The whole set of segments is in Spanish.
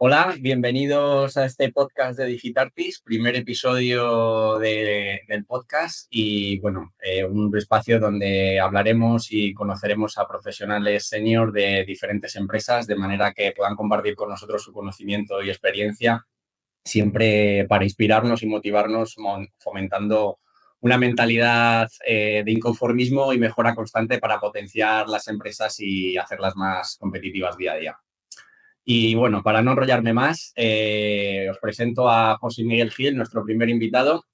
Hola, bienvenidos a este podcast de Digitartis, primer episodio del podcast y un espacio donde hablaremos y conoceremos a profesionales senior de diferentes empresas de manera que puedan compartir con nosotros su conocimiento y experiencia, siempre para inspirarnos y motivarnos, fomentando una mentalidad de inconformismo y mejora constante para potenciar las empresas y hacerlas más competitivas día a día. Y bueno, para no enrollarme más, os presento a José Miguel Gil, nuestro primer invitado.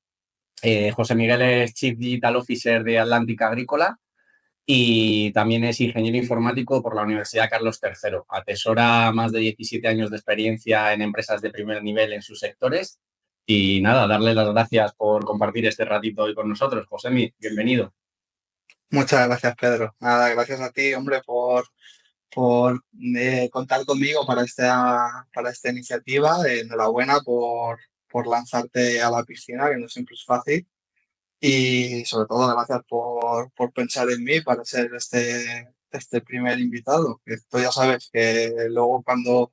José Miguel es Chief Digital Officer de Atlántica Agrícola y también es ingeniero informático por la Universidad Carlos III. Atesora más de 17 años de experiencia en empresas de primer nivel en sus sectores. Y nada, darle las gracias por compartir este ratito hoy con nosotros. José Miguel, bienvenido. Muchas gracias, Pedro. Nada, gracias a ti, hombre, por contar conmigo para esta iniciativa. Enhorabuena por lanzarte a la piscina, que no siempre es fácil. Y sobre todo, gracias por pensar en mí para ser este primer invitado. Que tú ya sabes que luego cuando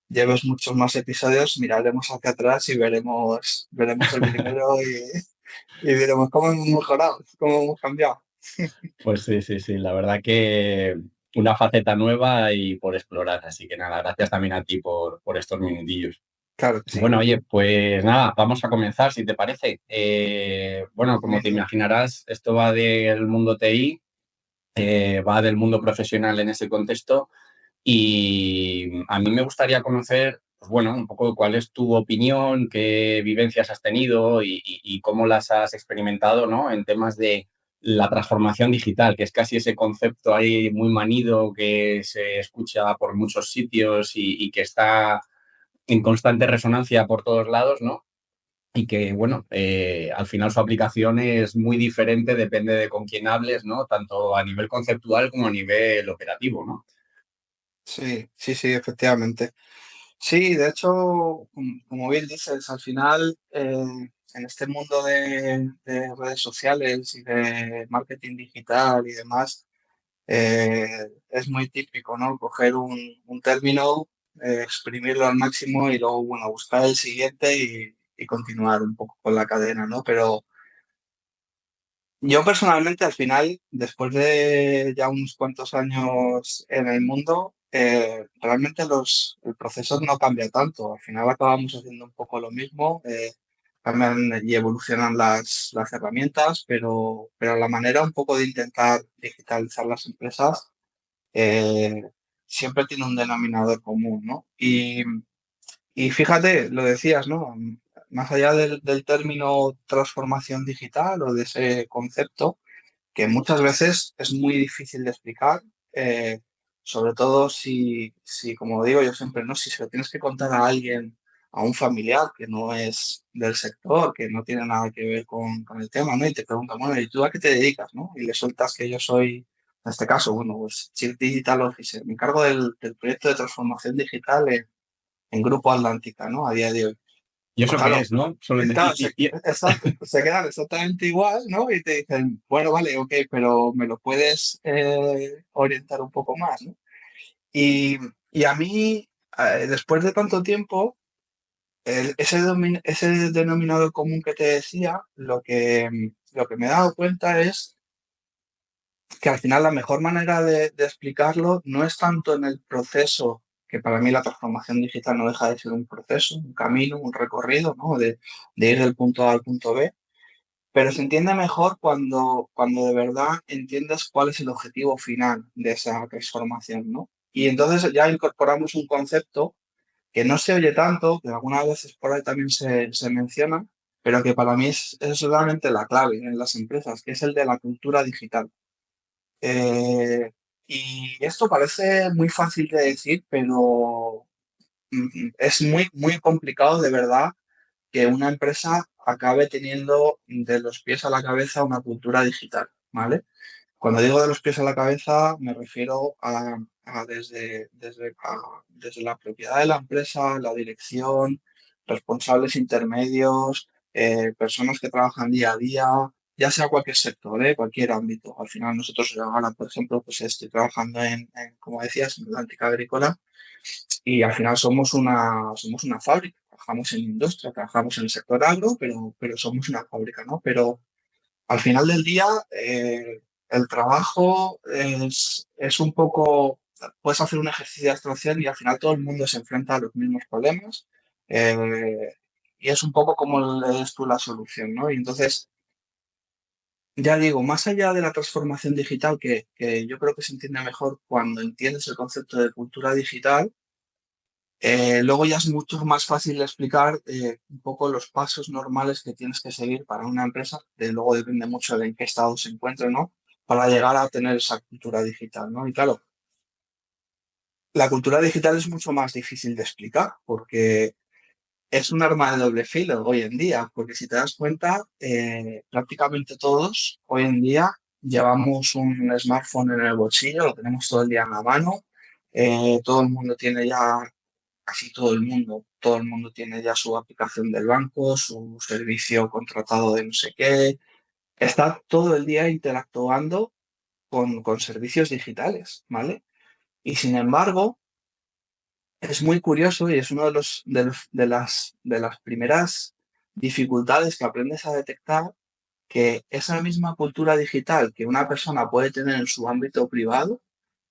lleves muchos más episodios, miraremos hacia atrás y veremos el primero y diremos cómo hemos mejorado, cómo hemos cambiado. Pues sí, sí, sí, la verdad que una faceta nueva y por explorar. Así que nada, gracias también a ti por estos minutillos. Claro que sí. Bueno, oye, pues nada, vamos a comenzar, si te parece. Bueno, como te Comienza. imaginarás, esto va del mundo TI, va del mundo profesional en ese contexto y a mí me gustaría conocer, pues bueno, un poco cuál es tu opinión, qué vivencias has tenido y cómo las has experimentado, ¿no? En temas de la transformación digital, que es casi ese concepto ahí muy manido que se escucha por muchos sitios y que está en constante resonancia por todos lados, ¿no? Y que, bueno, al final su aplicación es muy diferente, depende de con quién hables, ¿no? Tanto a nivel conceptual como a nivel operativo, ¿no? Sí, sí, sí, efectivamente. Sí, de hecho, como bien dices, al final, en este mundo de redes sociales y de marketing digital y demás, es muy típico, ¿no? Coger un término, exprimirlo al máximo y luego, bueno, buscar el siguiente y continuar un poco con la cadena, ¿no? Pero yo personalmente, al final, después de ya unos cuantos años en el mundo, realmente el proceso no cambia tanto. Al final acabamos haciendo un poco lo mismo, cambian y evolucionan las herramientas, pero la manera un poco de intentar digitalizar las empresas eh, siempre tiene un denominador común, ¿no? Y fíjate, lo decías, ¿no? Más allá del término transformación digital o de ese concepto, que muchas veces es muy difícil de explicar, eh, sobre todo si, como digo yo siempre, ¿no? Si se lo tienes que contar a alguien, a un familiar que no es del sector, que no tiene nada que ver con el tema, ¿no? Y te preguntan, bueno, ¿y tú a qué te dedicas, no? Y le sueltas que yo soy, en este caso, bueno, pues Chief Digital Officer, me encargo del proyecto de transformación digital en Grupo Atlántica, ¿no? A día de hoy. ¿Y Pues eso qué claro, es, no? Solo claro, exacto, se quedan exactamente igual, ¿no? Y te dicen, bueno, vale, ok, pero me lo puedes orientar un poco más, ¿no? Y, y a mí, después de tanto tiempo, ese denominador común que te decía, lo que me he dado cuenta es que al final la mejor manera de explicarlo no es tanto en el proceso, que para mí la transformación digital no deja de ser un proceso, un camino, un recorrido, ¿no? De ir del punto A al punto B, pero se entiende mejor cuando de verdad entiendes cuál es el objetivo final de esa transformación, ¿no? Y entonces ya incorporamos un concepto que no se oye tanto, que algunas veces por ahí también se menciona, pero que para mí es realmente la clave en las empresas, que es el de la cultura digital. Y esto parece muy fácil de decir, pero es muy, muy complicado de verdad que una empresa acabe teniendo de los pies a la cabeza una cultura digital, ¿vale? Cuando digo de los pies a la cabeza me refiero desde la propiedad de la empresa, la dirección, responsables intermedios, personas que trabajan día a día, ya sea cualquier sector, cualquier ámbito. Al final nosotros ahora, por ejemplo, pues estoy trabajando como decías, en Atlántica Agrícola y al final somos una fábrica. Trabajamos en industria, trabajamos en el sector agro, pero somos una fábrica, ¿no? Pero al final del día, el trabajo es un poco, puedes hacer un ejercicio de abstracción y al final todo el mundo se enfrenta a los mismos problemas eh, y es un poco como lees tú la solución, ¿no? Y entonces, ya digo, más allá de la transformación digital, que yo creo que se entiende mejor cuando entiendes el concepto de cultura digital, luego ya es mucho más fácil de explicar un poco los pasos normales que tienes que seguir para una empresa, que luego depende mucho de en qué estado se encuentre, ¿no? Para llegar a tener esa cultura digital, ¿no? Y claro, la cultura digital es mucho más difícil de explicar porque es un arma de doble filo hoy en día, porque si te das cuenta, prácticamente todos hoy en día llevamos un smartphone en el bolsillo, lo tenemos todo el día en la mano, todo el mundo tiene ya casi todo el mundo tiene ya su aplicación del banco, su servicio contratado de no sé qué. Está todo el día interactuando con servicios digitales, ¿vale? Y sin embargo, es muy curioso y es uno de las primeras dificultades que aprendes a detectar que esa misma cultura digital que una persona puede tener en su ámbito privado,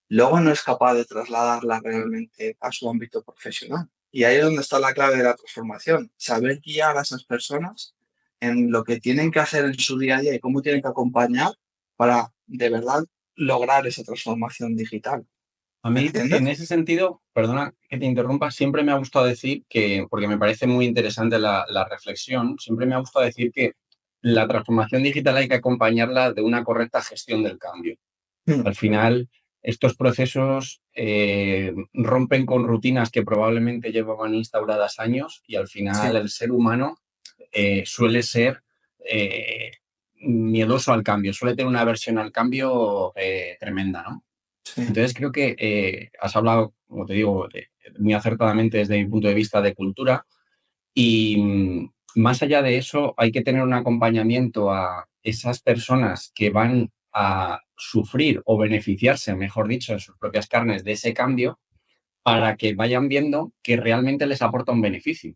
luego no es capaz de trasladarla realmente a su ámbito profesional. Y ahí es donde está la clave de la transformación, saber guiar a esas personas en lo que tienen que hacer en su día a día y cómo tienen que acompañar para de verdad lograr esa transformación digital. A ¿Me mí, en entiendes? ese sentido, perdona que te interrumpa, siempre me ha gustado decir que, porque me parece muy interesante la reflexión, siempre me ha gustado decir que la transformación digital hay que acompañarla de una correcta gestión del cambio. Mm, Al final, estos procesos rompen con rutinas que probablemente llevaban instauradas años y al final sí, el ser humano suele ser eh, miedoso al cambio, suele tener una aversión al cambio tremenda, ¿no? sí, Entonces creo que has hablado, como te digo, muy acertadamente desde mi punto de vista de cultura y más allá de eso hay que tener un acompañamiento a esas personas que van a sufrir o beneficiarse, mejor dicho, en sus propias carnes de ese cambio para que vayan viendo que realmente les aporta un beneficio,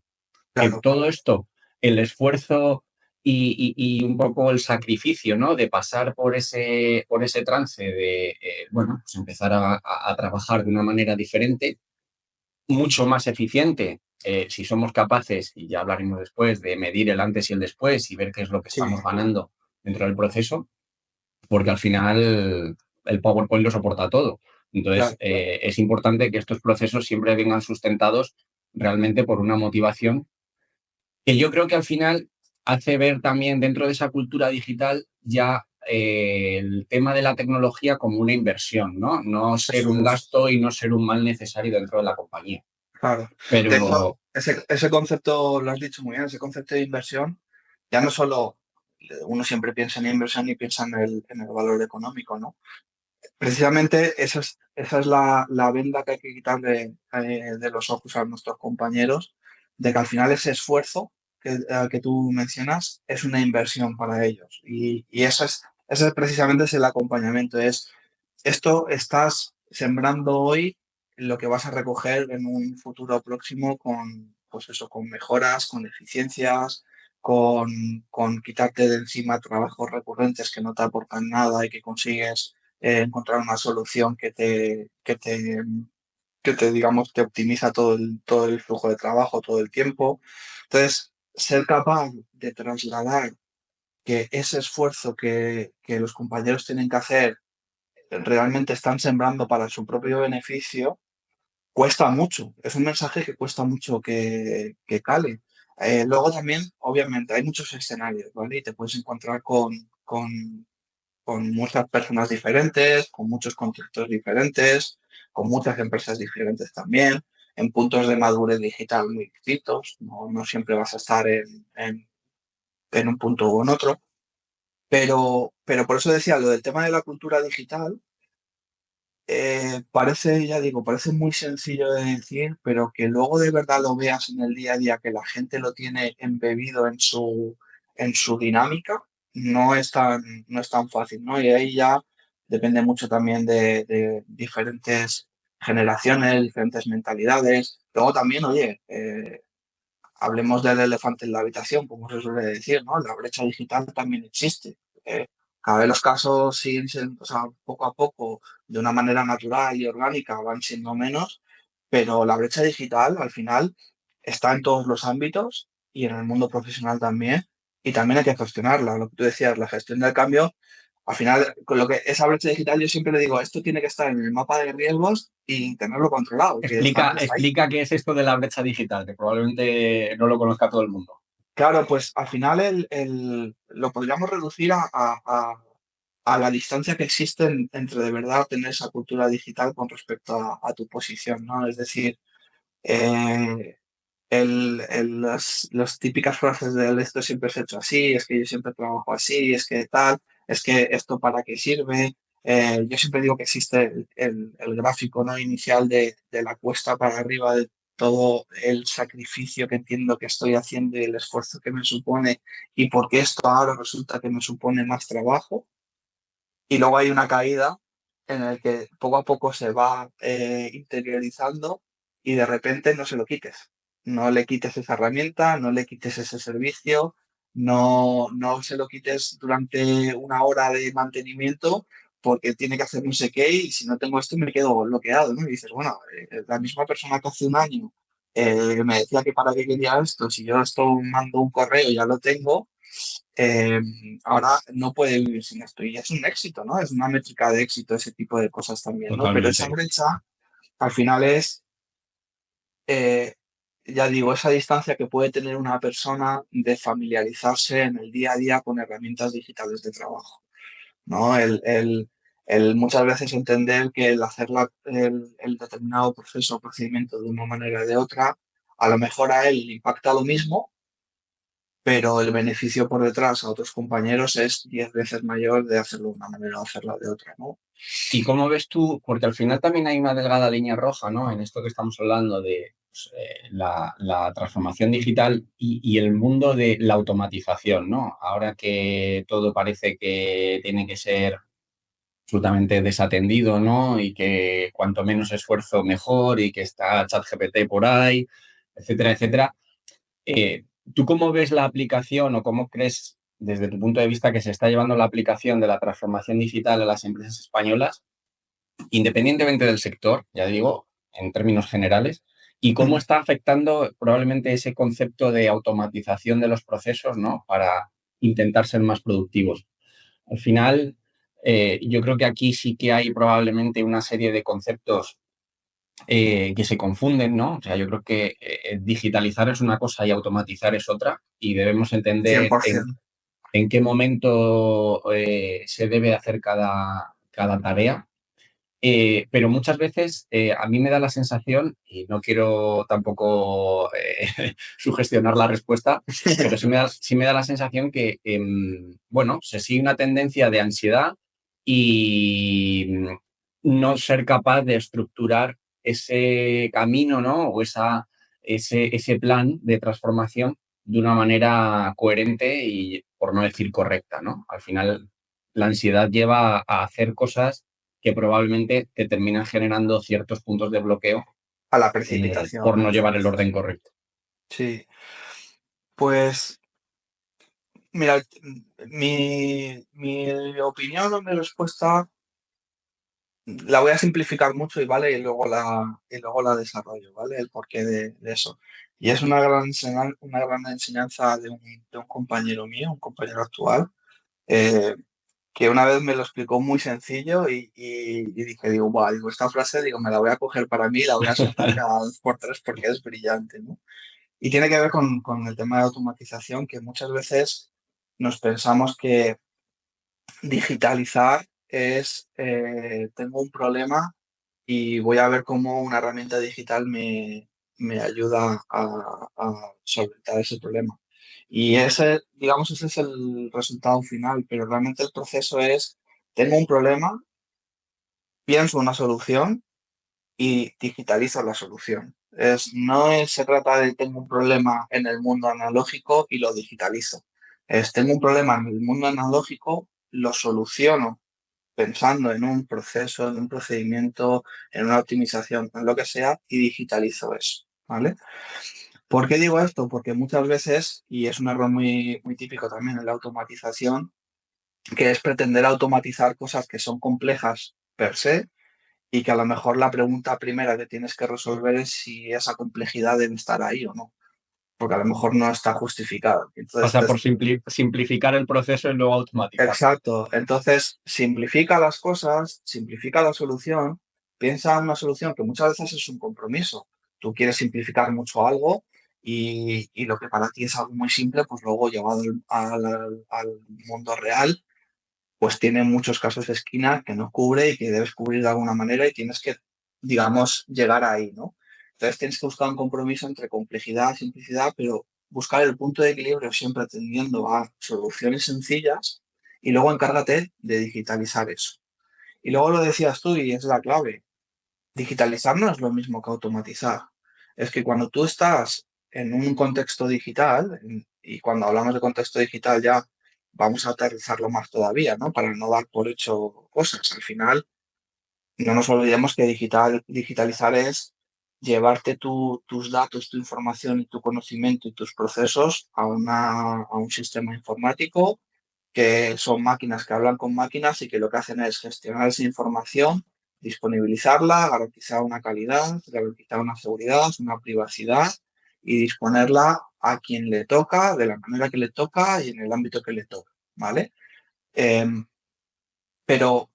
que claro, todo esto, el esfuerzo y un poco el sacrificio, ¿no? De pasar por ese trance de, bueno, pues empezar a trabajar de una manera diferente, mucho más eficiente, si somos capaces, y ya hablaremos después, de medir el antes y el después y ver qué es lo que sí, estamos ganando dentro del proceso, porque al final el PowerPoint lo soporta todo. Entonces, claro, es importante que estos procesos siempre vengan sustentados realmente por una motivación que yo creo que al final hace ver también dentro de esa cultura digital ya el tema de la tecnología como una inversión, ¿no? No ser eso un es, gasto y no ser un mal necesario dentro de la compañía. claro. De hecho, Pero ese concepto, lo has dicho muy bien, ese concepto de inversión, ya no solo uno siempre piensa en inversión y piensa en el valor económico, ¿no? Precisamente esa es la venda que hay que quitarle de los ojos a nuestros compañeros, de que al final ese esfuerzo que tú mencionas es una inversión para ellos. Y ese es precisamente es el acompañamiento, es esto estás sembrando hoy lo que vas a recoger en un futuro próximo con, pues eso, con mejoras, con eficiencias, con quitarte de encima trabajos recurrentes que no te aportan nada y que consigues encontrar una solución que te, digamos, te optimiza todo el flujo de trabajo, todo el tiempo. Entonces, ser capaz de trasladar que ese esfuerzo que los compañeros tienen que hacer realmente están sembrando para su propio beneficio, cuesta mucho. Es un mensaje que cuesta mucho que cale. Luego también, obviamente, hay muchos escenarios, ¿vale? Y te puedes encontrar con muchas personas diferentes, con muchos contextos diferentes, con muchas empresas diferentes también, en puntos de madurez digital muy distintos. No, no siempre vas a estar en un punto o en otro. Pero por eso decía, lo del tema de la cultura digital, parece, ya digo, parece muy sencillo de decir, pero que luego de verdad lo veas en el día a día, que la gente lo tiene embebido en su dinámica, no es tan fácil, ¿no? Y ahí ya depende mucho también de diferentes generaciones, diferentes mentalidades. Luego también, oye, hablemos del elefante en la habitación, como se suele decir, ¿no? La brecha digital también existe. Eh, Cada vez los casos siguen siendo, o sea, poco a poco, de una manera natural y orgánica, van siendo menos, pero la brecha digital al final está en todos los ámbitos y en el mundo profesional también, y también hay que gestionarla. Lo que tú decías, la gestión del cambio, al final, con lo que esa brecha digital, yo siempre le digo, esto tiene que estar en el mapa de riesgos y tenerlo controlado, que Explica, estar ahí. explica qué es esto de la brecha digital, que probablemente no lo conozca todo el mundo. Claro, pues al final lo podríamos reducir a la distancia que existe entre de verdad tener esa cultura digital con respecto a tu posición, ¿no? Es decir, eh, las típicas frases de esto siempre se ha hecho así, es que yo siempre trabajo así, es que tal, es que esto para qué sirve. Yo siempre digo que existe el gráfico, ¿no? Inicial de la cuesta para arriba de todo el sacrificio que entiendo que estoy haciendo y el esfuerzo que me supone y por qué esto ahora resulta que me supone más trabajo. Y luego hay una caída en el que poco a poco se va interiorizando y de repente no se lo quites. No le quites esa herramienta, no le quites ese servicio, no se lo quites durante una hora de mantenimiento porque tiene que hacer no sé qué y si no tengo esto me quedo bloqueado, ¿no? Y dices, bueno, la misma persona que hace un año me decía que para qué quería esto, si yo esto mando un correo y ya lo tengo, eh, ahora no puede vivir sin esto y es un éxito, ¿no? Es una métrica de éxito ese tipo de cosas también, ¿no? Pero esa Totalmente. brecha al final es, eh, ya digo, esa distancia que puede tener una persona de familiarizarse en el día a día con herramientas digitales de trabajo, ¿no? El muchas veces entender que el hacer el determinado proceso o procedimiento de una manera o de otra, a lo mejor a él le impacta lo mismo, pero el beneficio por detrás a otros compañeros es 10 veces mayor de hacerlo de una manera o hacerlo de otra, ¿no? ¿Y cómo ves tú? Porque al final también hay una delgada línea roja, ¿no? En esto que estamos hablando de pues, la transformación digital y el mundo de la automatización, ¿no? Ahora que todo parece que tiene que ser absolutamente desatendido, ¿no? Y que cuanto menos esfuerzo mejor y que está ChatGPT por ahí, etcétera, etcétera. Eh, ¿Tú cómo ves la aplicación o cómo crees desde tu punto de vista que se está llevando la aplicación de la transformación digital a las empresas españolas, independientemente del sector, ya digo, en términos generales, y cómo Mm. está afectando probablemente ese concepto de automatización de los procesos, ¿no? Para intentar ser más productivos? Al final, yo creo que aquí sí que hay probablemente una serie de conceptos que se confunden, ¿no? O sea, yo creo que digitalizar es una cosa y automatizar es otra, y debemos entender 100%. en qué momento se debe hacer cada tarea. Pero muchas veces a mí me da la sensación, y no quiero tampoco sugestionar la respuesta, pero sí me da la sensación que, bueno, se sigue una tendencia de ansiedad y no ser capaz de estructurar ese camino, ¿no? O ese plan de transformación de una manera coherente y, por no decir correcta, ¿no? Al final, la ansiedad lleva a hacer cosas que probablemente te terminan generando ciertos puntos de bloqueo A la precipitación, por ¿no? no Muchas llevar el veces. orden correcto. Sí, pues mira, mi opinión o mi respuesta la voy a simplificar mucho y vale, y luego la desarrollo, ¿vale? El porqué de eso. Y es una gran enseñanza de un compañero mío, un compañero actual, eh, que una vez me lo explicó muy sencillo y dije, digo, "Buah", digo, esta frase, digo, me la voy a coger para mí y la voy a soltar cada 2 por 3 porque es brillante, ¿no? Y tiene que ver con el tema de automatización, que muchas veces nos pensamos que digitalizar es, tengo un problema y voy a ver cómo una herramienta digital me ayuda a solventar ese problema. Y ese, digamos, ese es el resultado final, pero realmente el proceso es, tengo un problema, pienso una solución y digitalizo la solución. Se trata de tengo un problema en el mundo analógico y lo digitalizo. Tengo un problema en el mundo analógico, lo soluciono pensando en un proceso, en un procedimiento, en una optimización, en lo que sea, y digitalizo eso, ¿vale? ¿Por qué digo esto? Porque muchas veces, y es un error muy, muy típico también en la automatización, que es pretender automatizar cosas que son complejas per se y que a lo mejor la pregunta primera que tienes que resolver es si esa complejidad debe estar ahí o no, porque a lo mejor no está justificada. O Entonces, sea, por simplificar el proceso y luego automatizar. exacto. Entonces, simplifica las cosas, simplifica la solución, piensa en una solución que muchas veces es un compromiso. Tú quieres simplificar mucho algo y lo que para ti es algo muy simple, pues luego llevado al mundo real pues tiene muchos casos de esquina que no cubre y que debes cubrir de alguna manera y tienes que, digamos, llegar ahí, ¿no? Entonces tienes que buscar un compromiso entre complejidad y simplicidad, pero buscar el punto de equilibrio siempre atendiendo a soluciones sencillas y luego encárgate de digitalizar eso. Y luego lo decías tú y es la clave. Digitalizar no es lo mismo que automatizar. Es que cuando tú estás en un contexto digital, y cuando hablamos de contexto digital ya vamos a aterrizarlo más todavía, ¿no? Para no dar por hecho cosas. Al final, no nos olvidemos que digitalizar es llevarte tus datos, tu información y tu conocimiento y tus procesos a un sistema informático que son máquinas que hablan con máquinas y que lo que hacen es gestionar esa información, disponibilizarla, garantizar una calidad, garantizar una seguridad, una privacidad y disponerla a quien le toca, de la manera que le toca y en el ámbito que le toca, ¿vale? Em, pero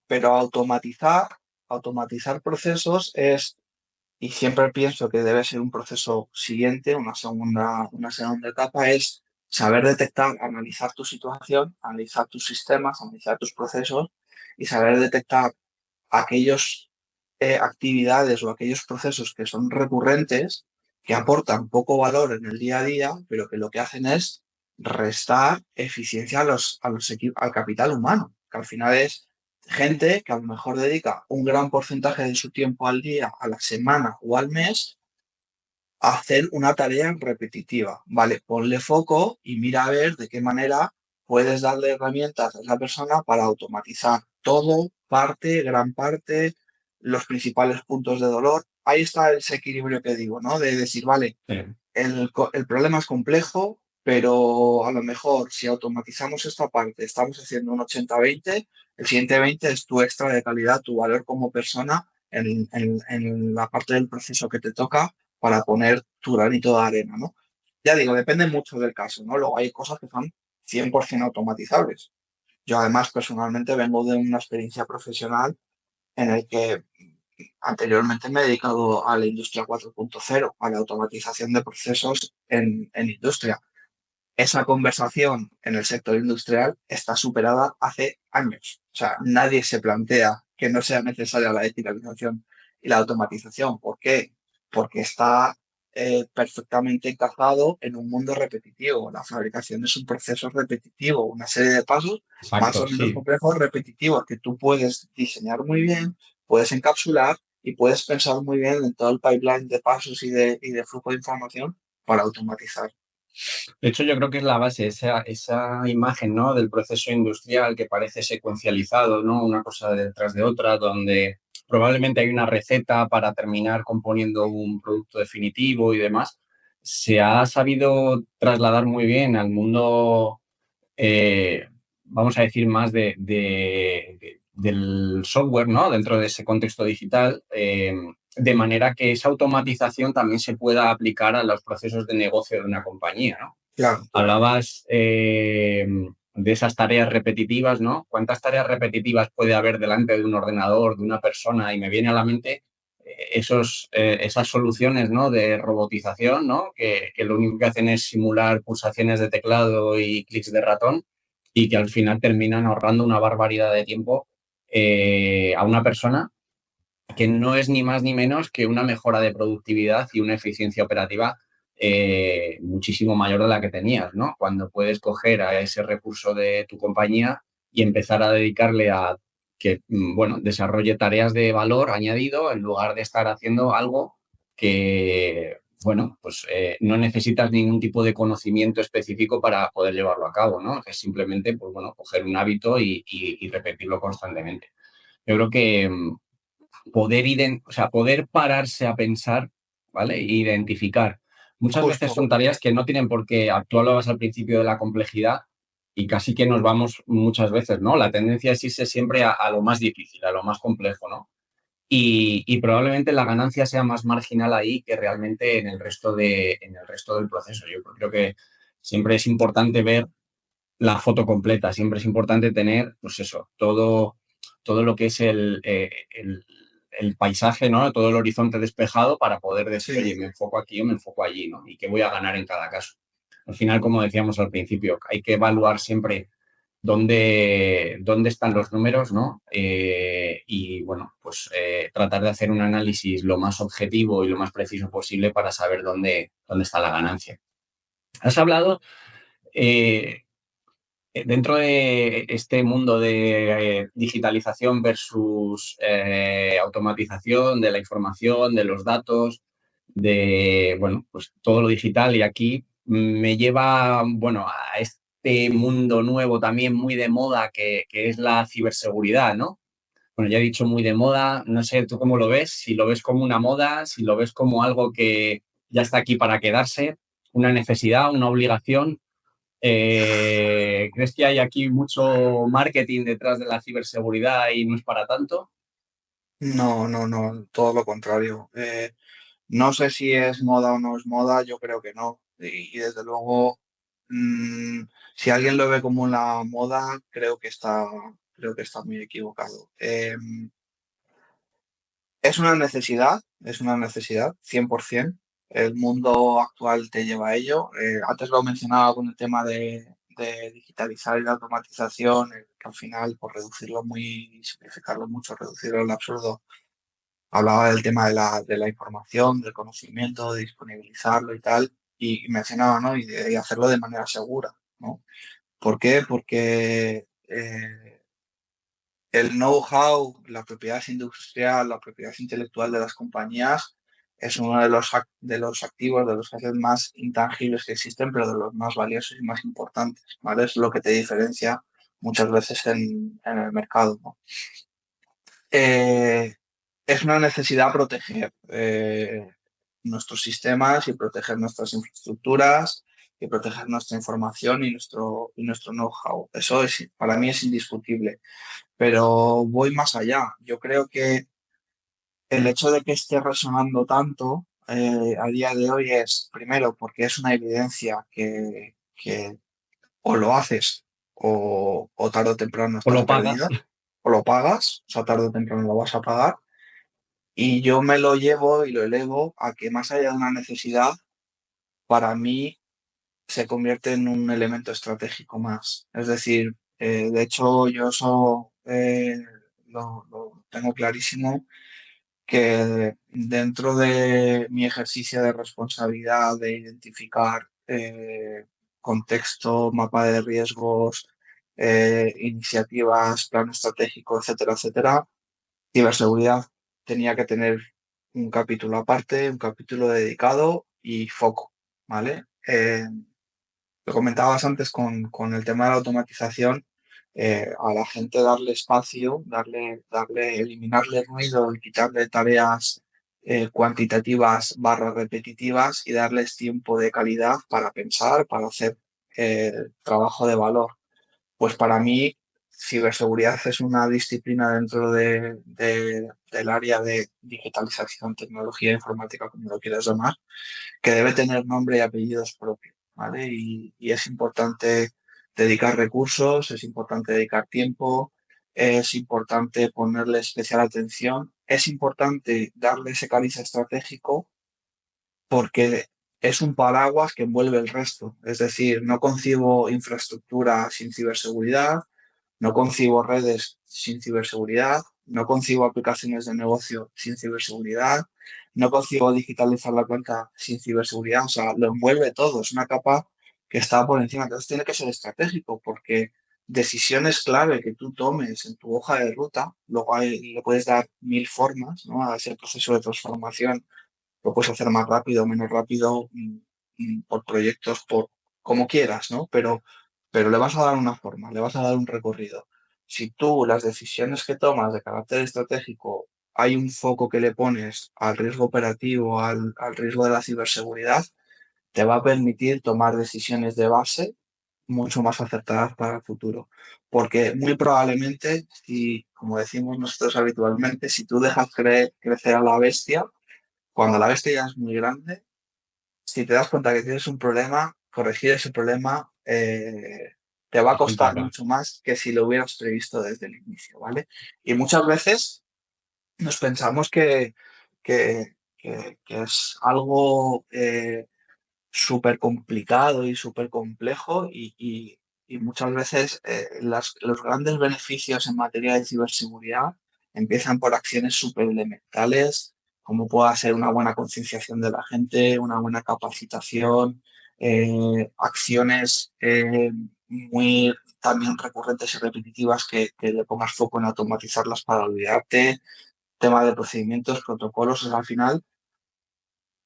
automatizar procesos es, y siempre pienso que debe ser un proceso siguiente, una segunda etapa, es saber detectar, analizar tu situación, analizar tus sistemas, analizar tus procesos y saber detectar aquellas actividades o aquellos procesos que son recurrentes, que aportan poco valor en el día a día, pero que lo que hacen es restar eficiencia al capital humano, que al final es gente que a lo mejor dedica un gran porcentaje de su tiempo al día, a la semana o al mes a hacer una tarea repetitiva. Vale, ponle foco y mira a ver de qué manera puedes darle herramientas a esa persona para automatizar todo, parte, gran parte, los principales puntos de dolor. Ahí está ese equilibrio que digo, ¿no? De decir, vale, Sí. el problema es complejo, pero a lo mejor si automatizamos esta parte, estamos haciendo un 80-20, el siguiente 20 es tu extra de calidad, tu valor como persona en la parte del proceso que te toca para poner tu granito de arena, ¿no? Ya digo, depende mucho del caso, ¿no? Luego hay cosas que son 100% automatizables. Yo además personalmente vengo de una experiencia profesional en el que anteriormente me he dedicado a la industria 4.0, a la automatización de procesos en industria. Esa conversación en el sector industrial está superada hace años. O sea, nadie se plantea que no sea necesaria la digitalización y la automatización. ¿Por qué? Porque está perfectamente encajado en un mundo repetitivo. La fabricación es un proceso repetitivo, una serie de pasos más Exacto, o menos sí. complejos, repetitivos, que tú puedes diseñar muy bien, puedes encapsular y puedes pensar muy bien en todo el pipeline de pasos y de flujo de información para automatizar. De hecho, yo creo que es la base, esa imagen, ¿no? Del proceso industrial que parece secuencializado, ¿no? Una cosa detrás de otra, donde probablemente hay una receta para terminar componiendo un producto definitivo y demás. Se ha sabido trasladar muy bien al mundo, eh, vamos a decir, más del software, ¿no? Dentro de ese contexto digital, de manera que esa automatización también se pueda aplicar a los procesos de negocio de una compañía, ¿no? Claro. Hablabas de esas tareas repetitivas, ¿no? ¿Cuántas tareas repetitivas puede haber delante de un ordenador, de una persona? Y me viene a la mente esas soluciones, ¿no? De robotización, ¿no? Que lo único que hacen es simular pulsaciones de teclado y clics de ratón y que al final terminan ahorrando una barbaridad de tiempo a una persona que no es ni más ni menos que una mejora de productividad y una eficiencia operativa muchísimo mayor de la que tenías, ¿no? Cuando puedes coger a ese recurso de tu compañía y empezar a dedicarle a que, bueno, desarrolle tareas de valor añadido en lugar de estar haciendo algo que, bueno, pues no necesitas ningún tipo de conocimiento específico para poder llevarlo a cabo, ¿no? Es simplemente, pues bueno, coger un hábito y repetirlo constantemente. Yo creo que o sea, poder pararse a pensar, ¿vale? E identificar. Muchas veces Justo, son tareas que no tienen por qué, tú hablabas al principio de la complejidad y casi que nos vamos muchas veces, ¿no? La tendencia es irse siempre a lo más difícil, a lo más complejo, ¿no? Y probablemente la ganancia sea más marginal ahí que realmente en el resto del proceso. Yo creo que siempre es importante ver la foto completa, siempre es importante tener, pues eso, todo lo que es el paisaje, ¿no? Todo el horizonte despejado para poder decir, sí, oye, me enfoco aquí o me enfoco allí, ¿no? Y qué voy a ganar en cada caso. Al final, como decíamos al principio, hay que evaluar siempre dónde están los números, ¿no? Y bueno, pues tratar de hacer un análisis lo más objetivo y lo más preciso posible para saber dónde está la ganancia. Has hablado eh, dentro de este mundo de digitalización versus automatización de la información, de los datos, de, bueno, pues todo lo digital y aquí me lleva, bueno, a este mundo nuevo también muy de moda que es la ciberseguridad, ¿no? Bueno, ya he dicho muy de moda, no sé, ¿tú cómo lo ves? Si lo ves como una moda, si lo ves como algo que ya está aquí para quedarse, una necesidad, una obligación. ¿Crees que hay aquí mucho marketing detrás de la ciberseguridad y no es para tanto? no, no, no, todo lo contrario. No sé si es moda o no es moda, yo creo que no. Y desde luego, mm, si alguien lo ve como una moda, creo que está muy equivocado. Es una necesidad, 100%. El mundo actual te lleva a ello. Antes lo mencionaba con el tema de digitalizar y la automatización, que al final, por reducirlo muy, simplificarlo mucho, reducirlo al absurdo, hablaba del tema de la información, del conocimiento, de disponibilizarlo y tal, y mencionaba, ¿no? Y hacerlo de manera segura, ¿no? ¿Por qué? Porque el know-how, la propiedad industrial, la propiedad intelectual de las compañías es uno de los activos, de los assets más intangibles que existen, pero de los más valiosos y más importantes, ¿vale? Es lo que te diferencia muchas veces en el mercado, ¿no? Eh, es una necesidad proteger nuestros sistemas y proteger nuestras infraestructuras y proteger nuestra información y nuestro know-how. Eso es, para mí es indiscutible. Pero voy más allá. Yo creo que el hecho de que esté resonando tanto a día de hoy es, primero, porque es una evidencia que o lo haces o tarde o temprano ¿O estás lo pagas? perdido, o lo pagas, o sea, tarde o temprano lo vas a pagar. Y yo me lo llevo y lo elevo a que más allá de una necesidad, para mí se convierte en un elemento estratégico más. Es decir, de hecho yo eso lo tengo clarísimo que dentro de mi ejercicio de responsabilidad de identificar contexto, mapa de riesgos, iniciativas, plan estratégico, etcétera, etcétera, ciberseguridad tenía que tener un capítulo aparte, un capítulo dedicado y foco, ¿vale? Lo comentabas antes con el tema de la automatización, a la gente darle espacio, eliminarle ruido y quitarle tareas cuantitativas barra repetitivas y darles tiempo de calidad para pensar, para hacer trabajo de valor. Pues para mí, ciberseguridad es una disciplina dentro del área de digitalización, tecnología informática, como lo quieras llamar, que debe tener nombre y apellidos propios, ¿vale? Y es importante dedicar recursos, es importante dedicar tiempo, es importante ponerle especial atención, es importante darle ese cariz estratégico porque es un paraguas que envuelve el resto. Es decir, no concibo infraestructura sin ciberseguridad, no concibo redes sin ciberseguridad, no concibo aplicaciones de negocio sin ciberseguridad, no concibo digitalizar la cuenta sin ciberseguridad. O sea, lo envuelve todo, es una capa que está por encima. Entonces tiene que ser estratégico porque decisiones clave que tú tomes en tu hoja de ruta, luego le puedes dar mil formas, ¿no? A ese proceso de transformación lo puedes hacer más rápido, menos rápido, por proyectos, por como quieras, ¿no? Pero le vas a dar una forma, le vas a dar un recorrido. Si tú las decisiones que tomas de carácter estratégico, hay un foco que le pones al riesgo operativo, al riesgo de la ciberseguridad, te va a permitir tomar decisiones de base mucho más acertadas para el futuro. Porque muy probablemente, si, como decimos nosotros habitualmente, si tú dejas crecer a la bestia, cuando la bestia ya es muy grande, si te das cuenta que tienes un problema, corregir ese problema te va a Es un costar tardón. mucho más que si lo hubieras previsto desde el inicio, ¿vale? Y muchas veces nos pensamos que es algo súper complicado y súper complejo y muchas veces los grandes beneficios en materia de ciberseguridad empiezan por acciones súper elementales, como pueda ser una buena concienciación de la gente, una buena capacitación, acciones muy también recurrentes y repetitivas que le pongas foco en automatizarlas para olvidarte, tema de procedimientos, protocolos, o sea, al final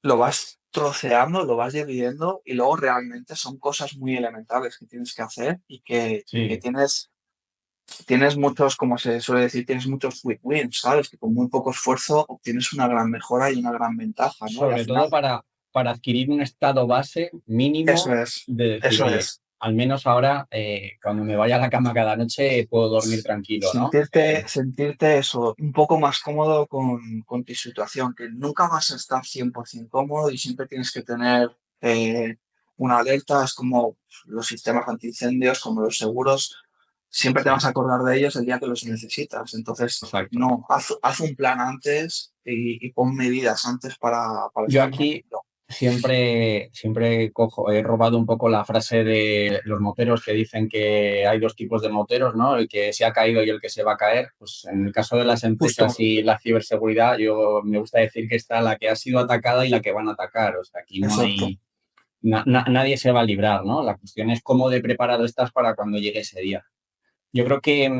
lo vas troceando, lo vas dividiendo y luego realmente son cosas muy elementales que tienes que hacer y que Sí, tienes muchos, como se suele decir, tienes muchos quick wins, ¿sabes? Que con muy poco esfuerzo obtienes una gran mejora y una gran ventaja, ¿no? Y al sobre final, todo para adquirir un estado base mínimo de decir, eso oye, es. al menos ahora, cuando me vaya a la cama cada noche, puedo dormir tranquilo, ¿no? Sentirte eso, un poco más cómodo con tu situación, que nunca vas a estar 100% cómodo y siempre tienes que tener una alerta, es como los sistemas antiincendios, como los seguros, siempre te vas a acordar de ellos el día que los necesitas. Entonces, Exacto. no, haz un plan antes y pon medidas antes para Yo estar aquí tranquilo. siempre he robado un poco la frase de los moteros que dicen que hay dos tipos de moteros, ¿no? El que se ha caído y el que se va a caer. Pues en el caso de las empresas Justo, y la ciberseguridad, yo me gusta decir que está la que ha sido atacada y la que van a atacar. O sea, aquí no exacto. hay, nadie se va a librar, ¿no? La cuestión es cómo de preparado estás para cuando llegue ese día. Yo creo que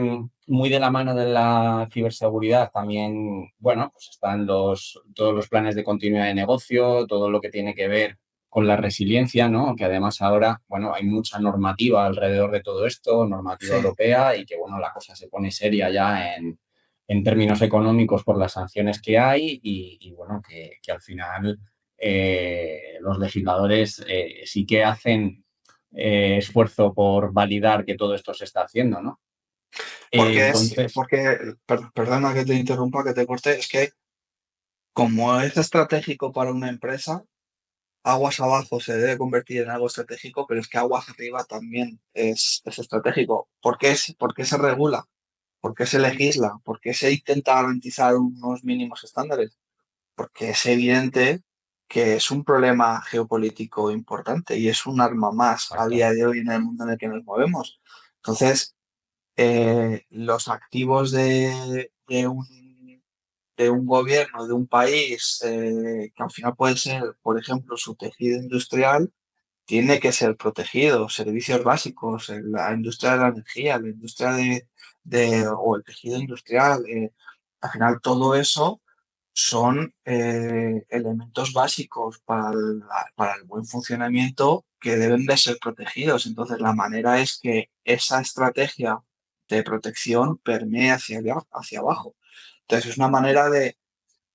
muy de la mano de la ciberseguridad también, bueno, pues están todos los planes de continuidad de negocio, todo lo que tiene que ver con la resiliencia, ¿no? Que además ahora, bueno, hay mucha normativa alrededor de todo esto, normativa Sí, europea, y que, bueno, la cosa se pone seria ya en términos económicos por las sanciones que hay y bueno, que al final los legisladores sí que hacen esfuerzo por validar que todo esto se está haciendo, ¿no? Entonces, perdona que te interrumpa, que te corte, es que como es estratégico para una empresa, aguas abajo se debe convertir en algo estratégico, pero es que aguas arriba también es estratégico. ¿Por qué se regula? ¿Por qué se legisla? ¿Por qué se intenta garantizar unos mínimos estándares? Porque es evidente que es un problema geopolítico importante y es un arma más a exacto, día de hoy en el mundo en el que nos movemos. Entonces, los activos de un gobierno, de un país, que al final puede ser, por ejemplo, su tejido industrial, tiene que ser protegido. Servicios básicos, la industria de la energía, la industria o el tejido industrial, al final todo eso son elementos básicos para el buen funcionamiento que deben de ser protegidos. Entonces, la manera es que esa estrategia de protección permee hacia abajo. Entonces, es una manera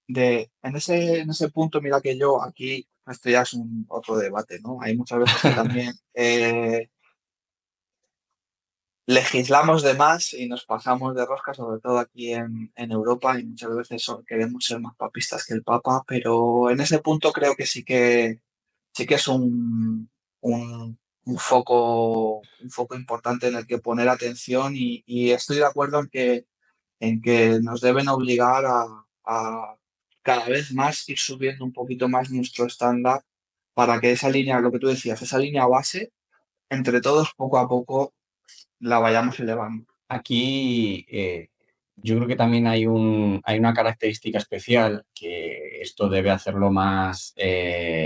en ese punto, mira que yo aquí, esto ya es otro debate, ¿no? Hay muchas veces que también legislamos de más y nos pasamos de rosca, sobre todo aquí en Europa, y muchas veces queremos ser más papistas que el Papa, pero en ese punto creo que sí que es un foco importante en el que poner atención y estoy de acuerdo en que nos deben obligar a cada vez más ir subiendo un poquito más nuestro estándar para que esa línea, lo que tú decías, esa línea base, entre todos poco a poco la vayamos elevando. aquí yo creo que también hay una característica especial que esto debe hacerlo más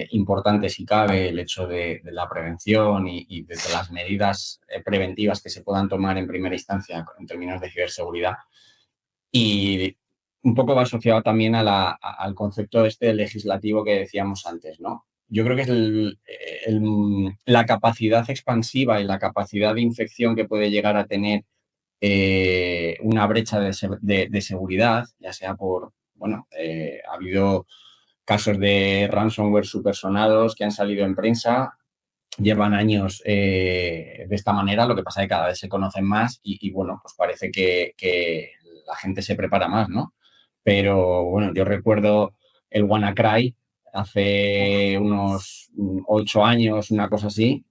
importante si cabe, el hecho de la prevención y de las medidas preventivas que se puedan tomar en primera instancia en términos de ciberseguridad. Y un poco va asociado también al concepto este legislativo que decíamos antes, ¿no? Yo creo que es la capacidad expansiva y la capacidad de infección que puede llegar a tener una brecha de seguridad, ya sea bueno, ha habido casos de ransomware supersonados que han salido en prensa, llevan años de esta manera, lo que pasa es que cada vez se conocen más bueno, pues parece que la gente se prepara más, ¿no? Pero bueno, yo recuerdo el WannaCry hace unos 8 años, una cosa así.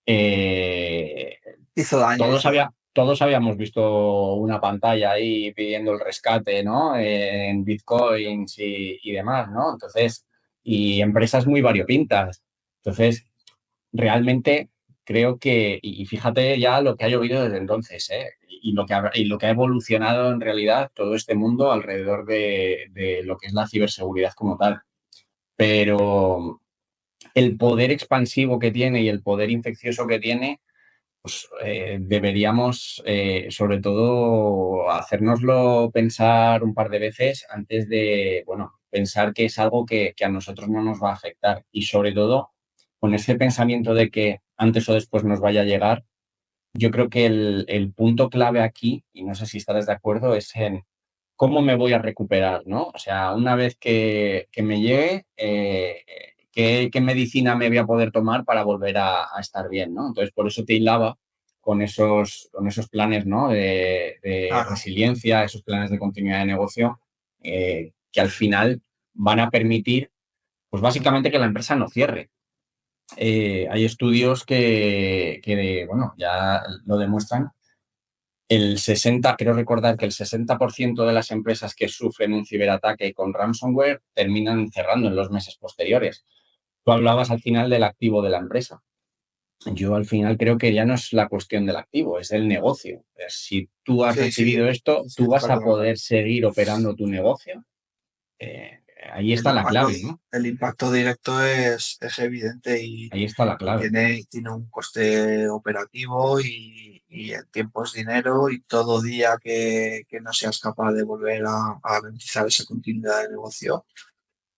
eh, Hizo daño, todos, sí. todos habíamos visto una pantalla ahí pidiendo el rescate, ¿no? En bitcoins y demás, ¿no? Entonces, y empresas muy variopintas. Entonces, realmente creo que, y fíjate ya lo que ha llovido desde entonces, ¿eh? Y lo que ha evolucionado en realidad todo este mundo alrededor de lo que es la ciberseguridad como tal. Pero el poder expansivo que tiene y el poder infeccioso que tiene, pues deberíamos sobre todo hacérnoslo pensar un par de veces antes de, bueno, pensar que es algo que a nosotros no nos va a afectar y sobre todo con ese pensamiento de que antes o después nos vaya a llegar, yo creo que el punto clave aquí, y no sé si estarás de acuerdo, es en cómo me voy a recuperar, ¿no? O sea, una vez que me llegue, ¿qué medicina me voy a poder tomar para volver a estar bien, ¿no? Entonces, por eso te hilaba con esos planes, ¿no? De Claro. resiliencia, esos planes de continuidad de negocio, que al final van a permitir, pues básicamente que la empresa no cierre. Hay estudios bueno, ya lo demuestran. Creo recordar que el 60% de las empresas que sufren un ciberataque con ransomware terminan cerrando en los meses posteriores. Tú hablabas al final del activo de la empresa. Yo al final creo que ya no es la cuestión del activo, es el negocio. Si tú has Sí, sí, recibido esto, sí, tú es vas a verdad. poder seguir operando tu negocio. Eh, Ahí El está la impacto, clave, ¿no? el impacto directo es evidente Ahí está la y clave. tiene un coste operativo y el tiempo es dinero y todo día que no seas capaz de volver a garantizar esa continuidad de negocio,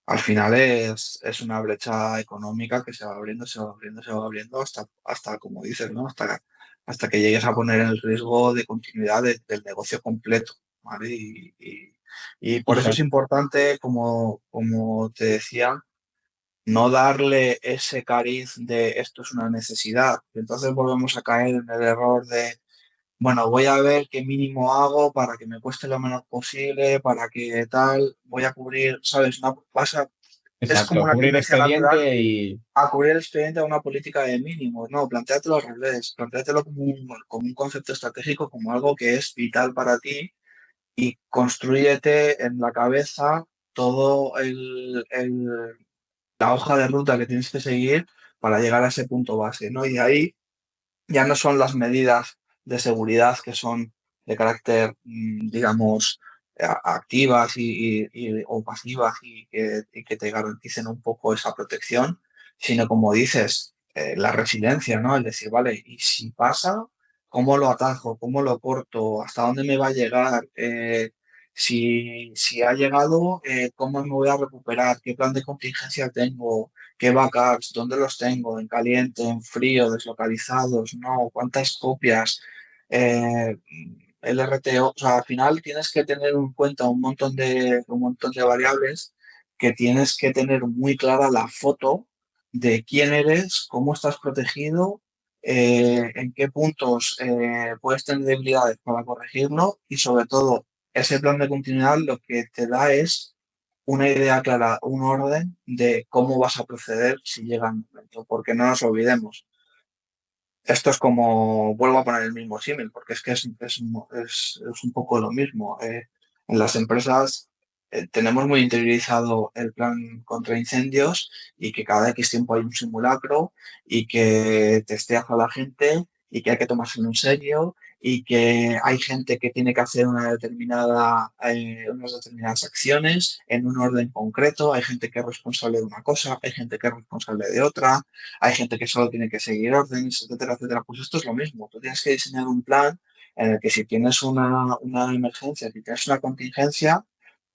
al final es una brecha económica que se va abriendo, se va abriendo, se va abriendo hasta como dices, ¿no? Hasta que llegues a poner en riesgo de continuidad del negocio completo, ¿vale? Y por eso es Fíjate, importante, como te decía, no darle ese cariz de esto es una necesidad. Entonces volvemos a caer en el error de, bueno, voy a ver qué mínimo hago para que me cueste lo menos posible, para que tal, voy a cubrir, ¿sabes? Es como exacto, una cubrir tendencia natural expediente y a cubrir el expediente a una política de mínimos. No, plantéatelo al revés, plantéatelo como un concepto estratégico, como algo que es vital para ti y construyete en la cabeza todo la hoja de ruta que tienes que seguir para llegar a ese punto base, ¿no? Y de ahí ya no son las medidas de seguridad que son de carácter, digamos, activas o pasivas y que te garanticen un poco esa protección, sino como dices, la resiliencia, ¿no? El decir, vale, y si pasa, ¿cómo lo atajo? ¿Cómo lo corto? ¿Hasta dónde me va a llegar? Si ha llegado, ¿cómo me voy a recuperar? ¿Qué plan de contingencia tengo? ¿Qué backups? ¿Dónde los tengo? ¿En caliente, en frío, deslocalizados? ¿No? ¿Cuántas copias? Eh, el RTO, o sea, al final tienes que tener en cuenta un montón de variables que tienes que tener muy clara la foto de quién eres, cómo estás protegido, en qué puntos puedes tener debilidades para corregirlo y sobre todo ese plan de continuidad lo que te da es una idea clara, un orden de cómo vas a proceder si llega el momento, porque no nos olvidemos. Esto es como, vuelvo a poner el mismo símil, porque es que es un poco lo mismo. En las empresas tenemos muy interiorizado el plan contra incendios y que cada X tiempo hay un simulacro y que testeas a la gente y que hay que tomárselo en serio y que hay gente que tiene que hacer unas determinadas acciones en un orden concreto, hay gente que es responsable de una cosa, hay gente que es responsable de otra, hay gente que solo tiene que seguir órdenes, etcétera, etcétera. Pues esto es lo mismo. Tú tienes que diseñar un plan en el que si tienes una emergencia, si tienes una contingencia,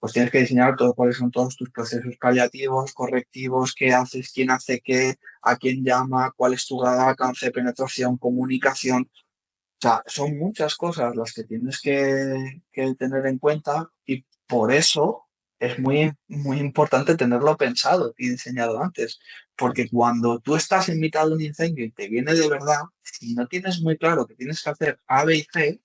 pues tienes que diseñar todo, cuáles son todos tus procesos paliativos, correctivos, qué haces, quién hace qué, a quién llama, cuál es tu alcance, penetración, comunicación. O sea, son muchas cosas las que tienes que tener en cuenta y por eso es muy, muy importante tenerlo pensado y diseñado antes. Porque cuando tú estás en mitad de un incendio y te viene de verdad, si no tienes muy claro que tienes que hacer A, B y C,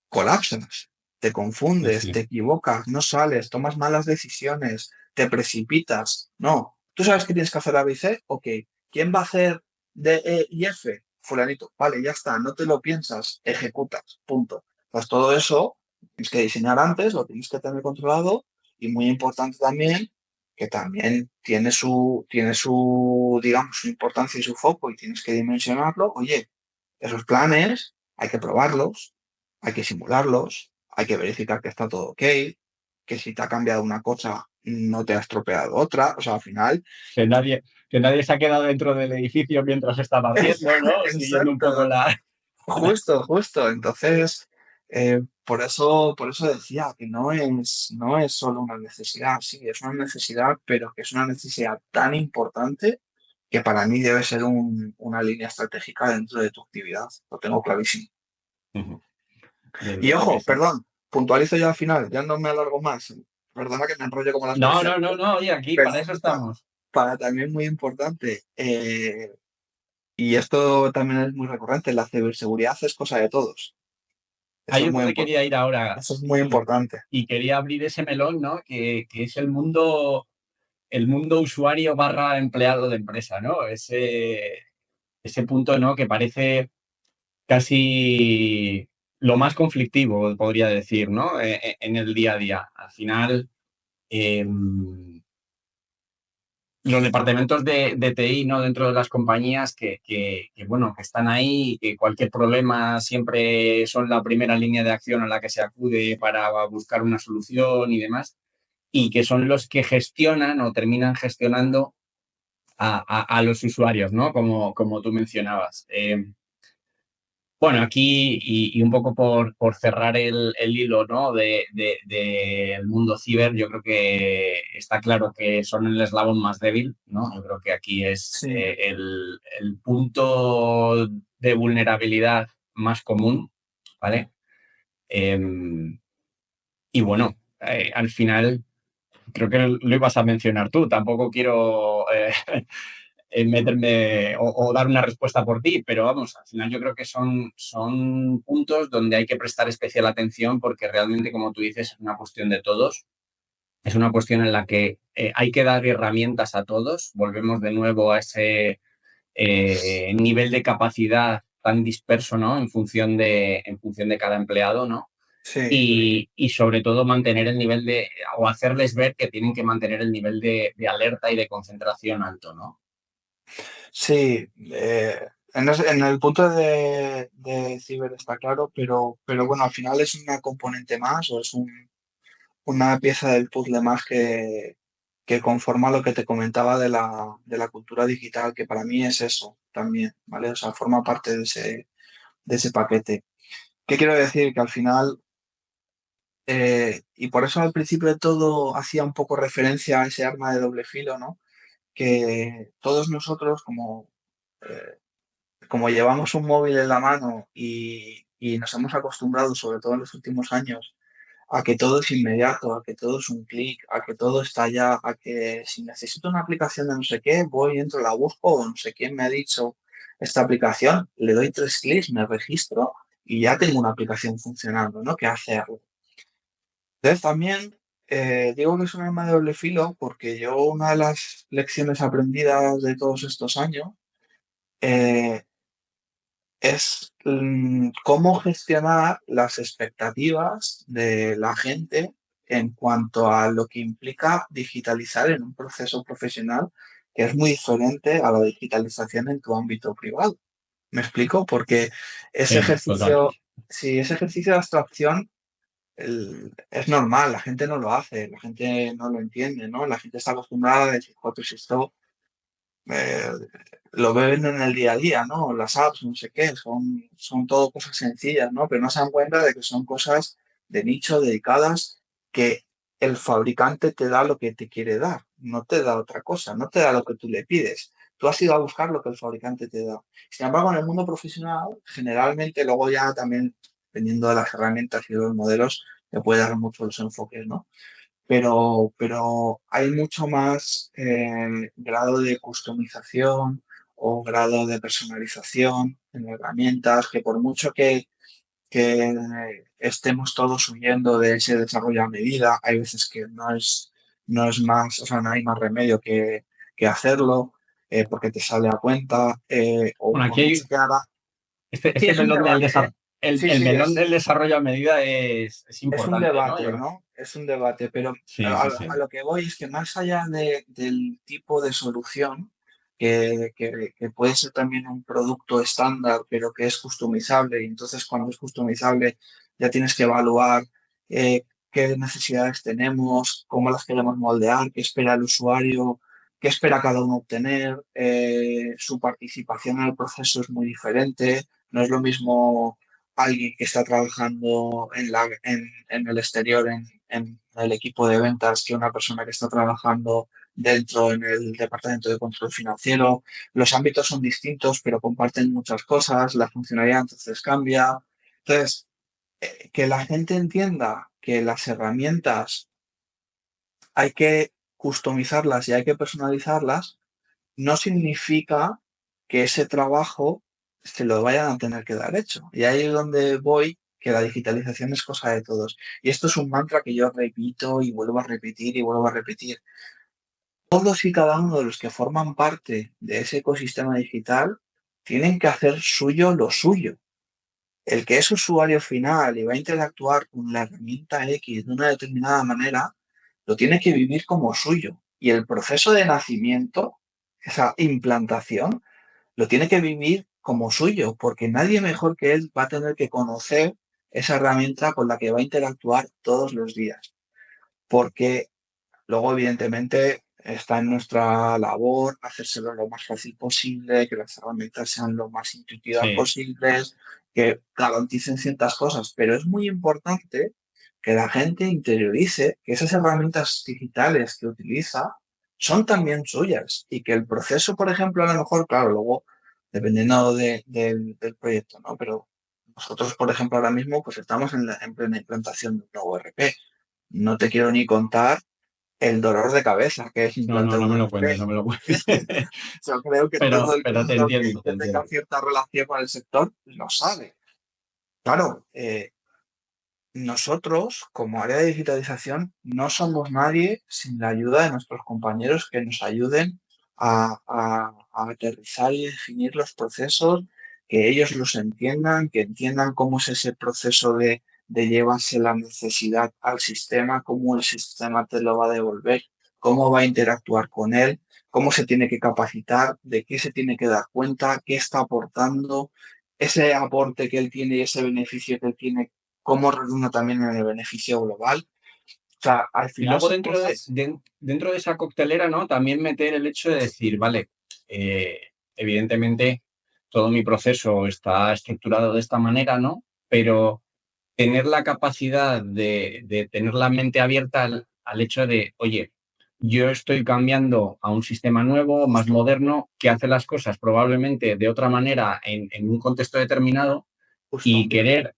colapsas, te Sí, confundes, te sí. equivocas, no sales, tomas malas decisiones, te precipitas. No, tú sabes que tienes que hacer A, B y C, ok. ¿Quién va a hacer D, E y F? Fulanito. Vale, ya está, no te lo piensas, ejecutas, punto. Pues todo eso tienes que diseñar antes, lo tienes que tener controlado y muy importante también que también tiene su, digamos, su importancia y su foco y tienes que dimensionarlo. Oye, esos planes hay que probarlos, hay que simularlos, hay que verificar que está todo ok, que si te ha cambiado una cosa no te ha estropeado otra. O sea, al final, Que nadie, que nadie se ha quedado dentro del edificio mientras estaba haciendo, ¿no? Siguiendo un poco exacto, la... justo, justo. Entonces, por eso decía que no es solo una necesidad, sí, es una necesidad, pero que es una necesidad tan importante que para mí debe ser una línea estratégica dentro de tu actividad. Lo tengo clarísimo. Desde Y luego que ojo, sí. perdón, puntualizo ya al final, ya no me alargo más. Perdona que me enrollo como las No, persianas, no, no, no, oye, aquí pero para eso estamos. para también muy importante, y esto también es muy recurrente, la ciberseguridad es cosa de todos. Eso Ahí es es muy, donde quería ir ahora eso es muy y, importante. y quería abrir ese melón, ¿no? Que es el mundo usuario barra empleado de empresa, ¿no? Ese punto, ¿no? Que parece casi lo más conflictivo, podría decir, ¿no? En el día a día. Al final, eh, los departamentos de TI, ¿no? Dentro de las compañías bueno, que están ahí, que cualquier problema siempre son la primera línea de acción a la que se acude para buscar una solución y demás, y que son los que gestionan o terminan gestionando a los usuarios, ¿no? Como tú mencionabas. Bueno, aquí y un poco por cerrar el hilo, ¿no? del mundo ciber, yo creo que está claro que son el eslabón más débil, ¿no? Yo creo que aquí es Sí, el punto de vulnerabilidad más común, ¿vale? Y bueno, al final creo que lo ibas a mencionar tú, tampoco quiero meterme o dar una respuesta por ti, pero vamos, al final yo creo que son puntos donde hay que prestar especial atención porque realmente, como tú dices, es una cuestión de todos, es una cuestión en la que hay que dar herramientas a todos, volvemos de nuevo a ese nivel de capacidad tan disperso, ¿no? En función de cada empleado, ¿no? sí, Y sobre todo mantener el nivel o hacerles ver que tienen que mantener el nivel de alerta y de concentración alto, ¿no? sí. En el punto de ciber está claro, pero bueno, al final es una componente más o es una pieza del puzzle más que conforma lo que te comentaba de la cultura digital, que para mí es eso también, ¿vale? O sea, forma parte de ese paquete. ¿Qué quiero decir? Que al final, y por eso al principio de todo hacía un poco referencia a ese arma de doble filo, ¿no? Que todos nosotros, como llevamos un móvil en la mano y nos hemos acostumbrado, sobre todo en los últimos años, a que todo es inmediato, a que todo es un clic, a que todo está ya, a que si necesito una aplicación de no sé qué, voy, entro, la busco, o no sé quién me ha dicho esta aplicación, le doy 3 clics, me registro y ya tengo una aplicación funcionando, ¿no? Que hace algo. Entonces también digo que es un arma de doble filo porque yo una de las lecciones aprendidas de todos estos años eh, es cómo gestionar las expectativas de la gente en cuanto a lo que implica digitalizar en un proceso profesional que es muy diferente a la digitalización en tu ámbito privado. ¿Me explico? Porque ese ejercicio, Totalmente. si ese ejercicio de abstracción es normal, la gente no lo hace, la gente no lo entiende, ¿no? La gente está acostumbrada a decir, "Jo, pues esto eh, lo ven en el día a día, ¿no? Las apps, no sé qué, son todo cosas sencillas, ¿no? Pero no se dan cuenta de que son cosas de nicho, dedicadas, que el fabricante te da lo que te quiere dar, no te da otra cosa, no te da lo que tú le pides. Tú has ido a buscar lo que el fabricante te da. Sin embargo, en el mundo profesional, generalmente, luego ya también, dependiendo de las herramientas y de los modelos, te puede dar muchos los enfoques, ¿no? Pero hay mucho más grado de customización o grado de personalización en herramientas que por mucho que estemos todos huyendo de ese desarrollo a medida, hay veces que no es más, o sea, no hay más remedio que hacerlo porque te sale a cuenta o Bueno, por mucho aquí que haga. Sí, este es un melón del debate, ¿eh? desarrollo, Sí, el sí, melón del desarrollo a medida es es un importante, ¿no? debate, ¿no? Es un debate, pero Sí, sí, sí. a lo que voy es que más allá del tipo de solución, que puede ser también un producto estándar, pero que es customizable, y entonces cuando es customizable ya tienes que evaluar qué necesidades tenemos, cómo las queremos moldear, qué espera el usuario, qué espera cada uno obtener, su participación en el proceso es muy diferente, no es lo mismo alguien que está trabajando en el exterior, en el equipo de ventas, que una persona que está trabajando dentro en el departamento de control financiero. Los ámbitos son distintos, pero comparten muchas cosas, la funcionalidad entonces cambia. Entonces, que la gente entienda que las herramientas hay que customizarlas y hay que personalizarlas no significa que ese trabajo se lo vayan a tener que dar hecho. Y ahí es donde voy, que la digitalización es cosa de todos. Y esto es un mantra que yo repito y vuelvo a repetir y vuelvo a repetir. Todos y cada uno de los que forman parte de ese ecosistema digital tienen que hacer suyo lo suyo. El que es usuario final y va a interactuar con la herramienta X de una determinada manera, lo tiene que vivir como suyo. Y el proceso de nacimiento, esa implantación, lo tiene que vivir como suyo, porque nadie mejor que él va a tener que conocer esa herramienta con la que va a interactuar todos los días. Porque luego, evidentemente, está en nuestra labor hacérselo lo más fácil posible, que las herramientas sean lo más intuitivas Sí. posibles, que garanticen ciertas cosas, pero es muy importante que la gente interiorice que esas herramientas digitales que utiliza son también suyas y que el proceso, por ejemplo, a lo mejor, claro, luego, dependiendo del proyecto, ¿no? Pero nosotros, por ejemplo, ahora mismo, pues estamos en plena implantación de un nuevo ERP. No te quiero ni contar el dolor de cabeza que es No, no, implantar no un me lo ERP. cuentes, no me lo cuentes. Yo creo que todo el Pero te mundo entiendo, te que tenga entiendo. cierta relación con el sector lo sabe. Claro, nosotros, como área de digitalización, no somos nadie sin la ayuda de nuestros compañeros que nos ayuden a aterrizar y definir los procesos, que ellos los entiendan, que entiendan cómo es ese proceso de llevarse la necesidad al sistema, cómo el sistema te lo va a devolver, cómo va a interactuar con él, cómo se tiene que capacitar, de qué se tiene que dar cuenta, qué está aportando, ese aporte que él tiene y ese beneficio que él tiene cómo redunda también en el beneficio global. O sea, al Y final luego son cosas. dentro de esa coctelera, ¿no? También meter el hecho de decir, vale, eh, evidentemente todo mi proceso está estructurado de esta manera, ¿no? Pero tener la capacidad de tener la mente abierta al hecho de, oye, yo estoy cambiando a un sistema nuevo, más Justo, moderno, que hace las cosas probablemente de otra manera en un contexto determinado y justo. querer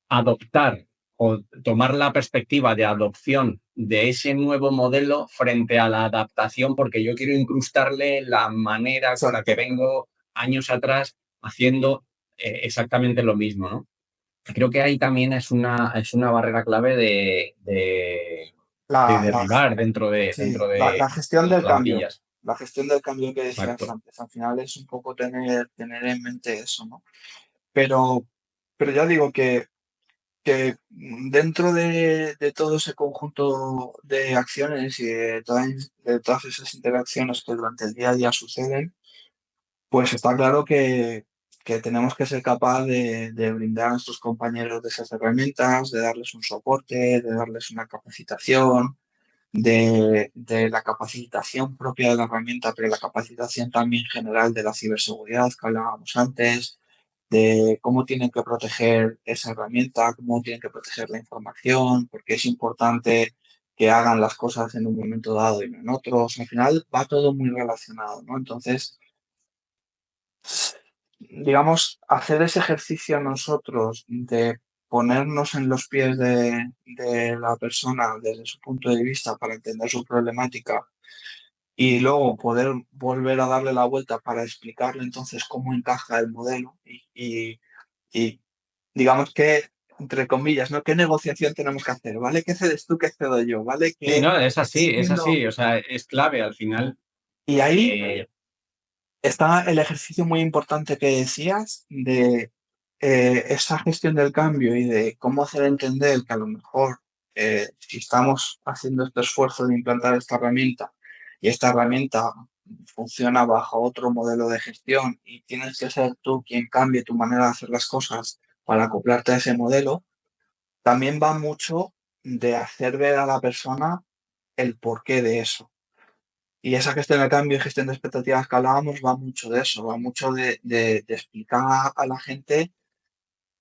adoptar o tomar la perspectiva de adopción de ese nuevo modelo frente a la adaptación, porque yo quiero incrustarle la manera con la que Exacto. vengo años atrás haciendo exactamente lo mismo, ¿no? Creo que ahí también es una barrera clave de La, la, derribar sí, la gestión las del cambio. plantillas. La gestión del cambio que decías Exacto. antes. Al final es un poco tener en mente eso, ¿no? Pero, pero ya digo que dentro de todo ese conjunto de acciones y de todas esas interacciones que durante el día a día suceden, pues está claro que tenemos que ser capaz de brindar a nuestros compañeros de esas herramientas, de darles un soporte, de darles una capacitación, de la capacitación propia de la herramienta, pero la capacitación también general de la ciberseguridad que hablábamos antes, de cómo tienen que proteger esa herramienta, cómo tienen que proteger la información, porque es importante. que hagan las cosas en un momento dado y no en otros. Al final va todo muy relacionado, ¿no? Entonces, digamos, hacer ese ejercicio nosotros de ponernos en los pies de la persona desde su punto de vista para entender su problemática y luego poder volver a darle la vuelta para explicarle entonces cómo encaja el modelo y digamos que, entre comillas, ¿no? ¿Qué negociación tenemos que hacer? ¿Vale? ¿Qué cedes tú? ¿Qué cedo yo? ¿Vale? Sí, ¿Qué no, es así, es entiendo? así. O sea, es clave al final. Y ahí eh, está el ejercicio muy importante que decías de esa gestión del cambio y de cómo hacer entender que a lo mejor si estamos haciendo este esfuerzo de implantar esta herramienta y esta herramienta funciona bajo otro modelo de gestión y tienes que ser tú quien cambie tu manera de hacer las cosas para acoplarte a ese modelo, también va mucho de hacer ver a la persona el porqué de eso. Y esa gestión de cambio y gestión de expectativas que hablábamos va mucho de eso, va mucho de explicar a la gente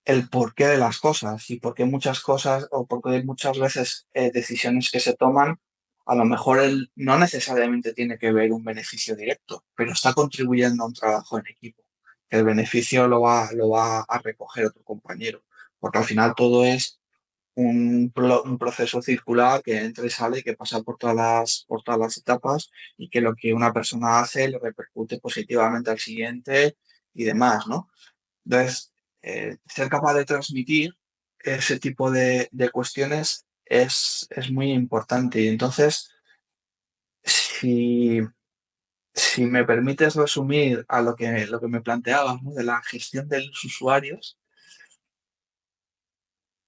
el porqué de las cosas y por qué muchas cosas o por qué muchas veces decisiones que se toman, a lo mejor él no necesariamente tiene que ver un beneficio directo, pero está contribuyendo a un trabajo en equipo. El beneficio lo va a recoger otro compañero, porque al final todo es un proceso circular que entra y sale, que pasa por todas las etapas y que lo que una persona hace le repercute positivamente al siguiente y demás, ¿no? Entonces, ser capaz de transmitir ese tipo de cuestiones es muy importante. Y entonces, si, si me permites resumir a lo que me planteabas, ¿no? De la gestión de los usuarios,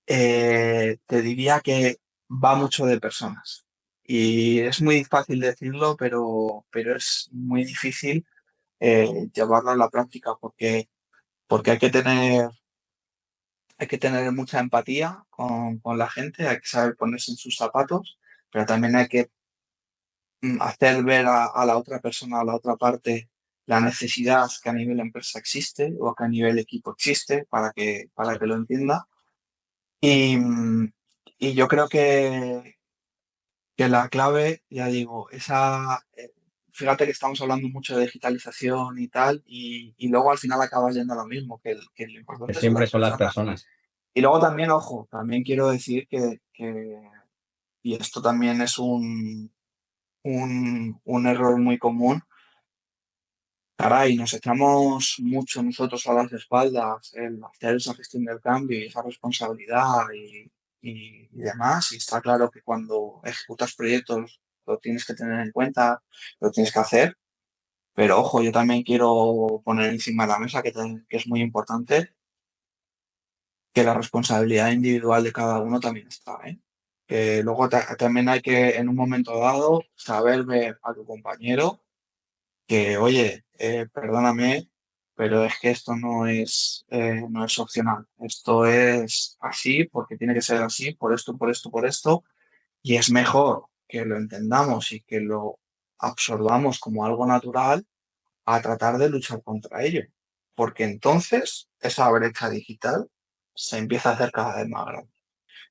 te diría que va mucho de personas. Y es muy fácil decirlo, pero es muy difícil llevarlo a la práctica porque hay que tener mucha empatía con la gente, hay que saber ponerse en sus zapatos, pero también hay que hacer ver a la otra persona, a la otra parte, la necesidad que a nivel empresa existe o que a nivel equipo existe para que lo entienda. Y, y yo creo que la clave, ya digo, fíjate que estamos hablando mucho de digitalización y tal, y luego al final acabas yendo a lo mismo, que lo que importante son siempre las son las personas. personas. Y luego también, ojo, también quiero decir y esto también es un error muy común, caray, nos echamos mucho nosotros a las espaldas el hacer esa gestión del cambio y esa responsabilidad y demás. Y está claro que cuando ejecutas proyectos lo tienes que tener en cuenta, lo tienes que hacer. Pero ojo, yo también quiero poner encima de la mesa que es muy importante que la responsabilidad individual de cada uno también está, ¿eh? Que luego también hay que, en un momento dado, saber ver a tu compañero que, oye, perdóname, pero es que esto no es opcional. Esto es así porque tiene que ser así, por esto, por esto, por esto. Y es mejor que lo entendamos y que lo absorbamos como algo natural a tratar de luchar contra ello. Porque entonces esa brecha digital se empieza a hacer cada vez más grande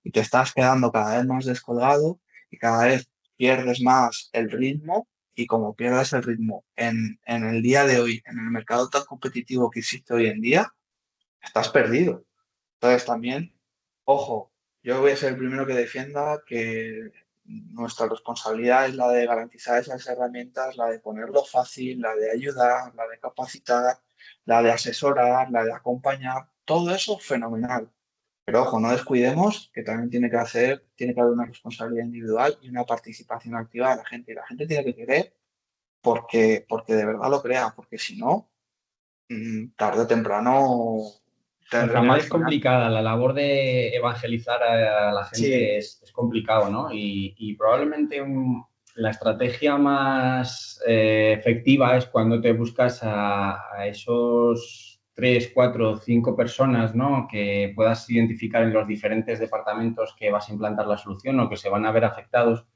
y te estás quedando cada vez más descolgado y cada vez pierdes más el ritmo y como pierdes el ritmo en el día de hoy, en el mercado tan competitivo que existe hoy en día, estás perdido. Entonces también, ojo, yo voy a ser el primero que defienda que nuestra responsabilidad es la de garantizar esas herramientas, la de ponerlo fácil, la de ayudar, la de capacitar, la de asesorar, la de acompañar, todo eso fenomenal. Pero ojo, no descuidemos que también tiene que haber una responsabilidad individual y una participación activa de la gente. Y la gente tiene que querer porque de verdad lo crea, porque si no, tarde o temprano Al tendrá final mal es final. complicada, la labor de evangelizar a la Sí, gente es complicado, ¿no? Y probablemente la estrategia más efectiva es cuando te buscas a esos 3, 4, 5 personas, ¿no? Que puedas identificar en los diferentes departamentos que vas a implantar la solución o que se van a ver afectados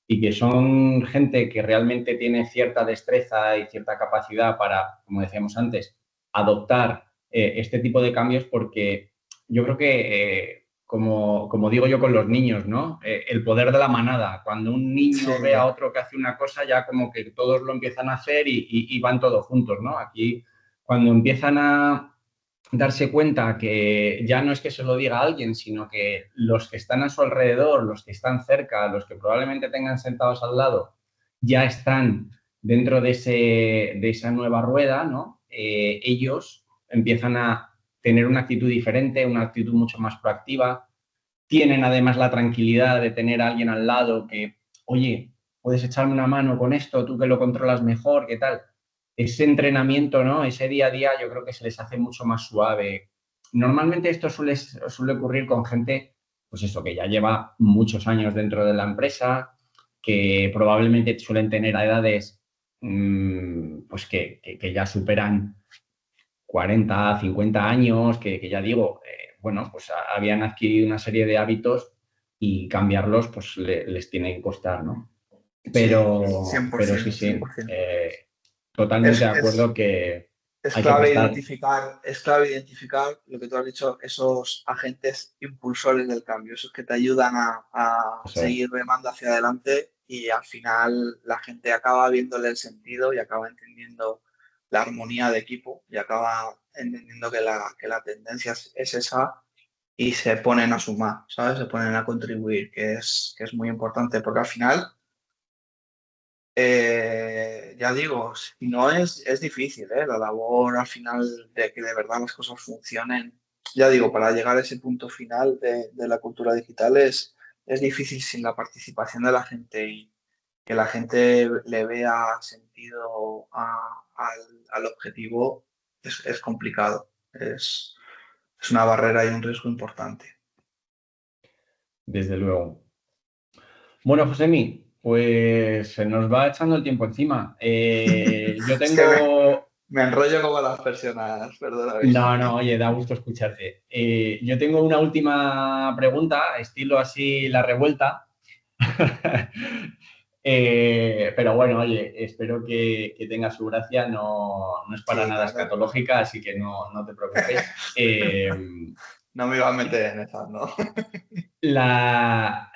y que son gente que realmente tiene cierta destreza y cierta capacidad para, como decíamos antes, adoptar este tipo de cambios porque yo creo que como digo yo con los niños, ¿no? El poder de la manada. Cuando un niño ve a Sí, otro que hace una cosa, ya como que todos lo empiezan a hacer y van todos juntos, ¿no? Aquí, cuando empiezan a darse cuenta que ya no es que se lo diga a alguien, sino que los que están a su alrededor, los que están cerca, los que probablemente tengan sentados al lado, ya están dentro de esa nueva rueda, ¿no? Ellos empiezan a tener una actitud diferente, una actitud mucho más proactiva. Tienen además la tranquilidad de tener a alguien al lado que, oye, puedes echarme una mano con esto, tú que lo controlas mejor, ¿qué tal? Ese entrenamiento, ¿no? Ese día a día yo creo que se les hace mucho más suave. Normalmente esto suele ocurrir con gente, pues eso, que ya lleva muchos años dentro de la empresa, que probablemente suelen tener a edades pues que ya superan 40, 50 años, que ya digo, bueno, pues habían adquirido una serie de hábitos y cambiarlos pues les tiene que costar, ¿no? sí, Pero sí, 100%, sí, 100%. totalmente de Es, acuerdo es, que es hay que clave prestar, identificar, es clave identificar lo que tú has dicho, esos agentes impulsores del cambio, esos que te ayudan a eso es, seguir remando hacia adelante y al final la gente acaba viéndole el sentido y acaba entendiendo la armonía de equipo y acaba entendiendo que la tendencia es esa y se ponen a sumar, ¿sabes? Se ponen a contribuir, que es muy importante porque al final ya digo, si no es difícil, ¿eh? La labor al final de que de verdad las cosas funcionen. Ya digo, para llegar a ese punto final de la cultura digital es difícil sin la participación de la gente y que la gente le vea sentido al objetivo es complicado. Es una barrera y un riesgo importante. desde luego. Bueno, Josemi, pues se nos va echando el tiempo encima. Yo Es que tengo. me enrollo como las personas, perdóname. No, no, oye, da gusto escucharte. Yo tengo una última pregunta, estilo así la revuelta. Pero bueno, oye, espero que tenga su gracia, no es para Sí, nada no, no. escatológica, así que no te preocupes. No me iba a meter en esas, ¿no? La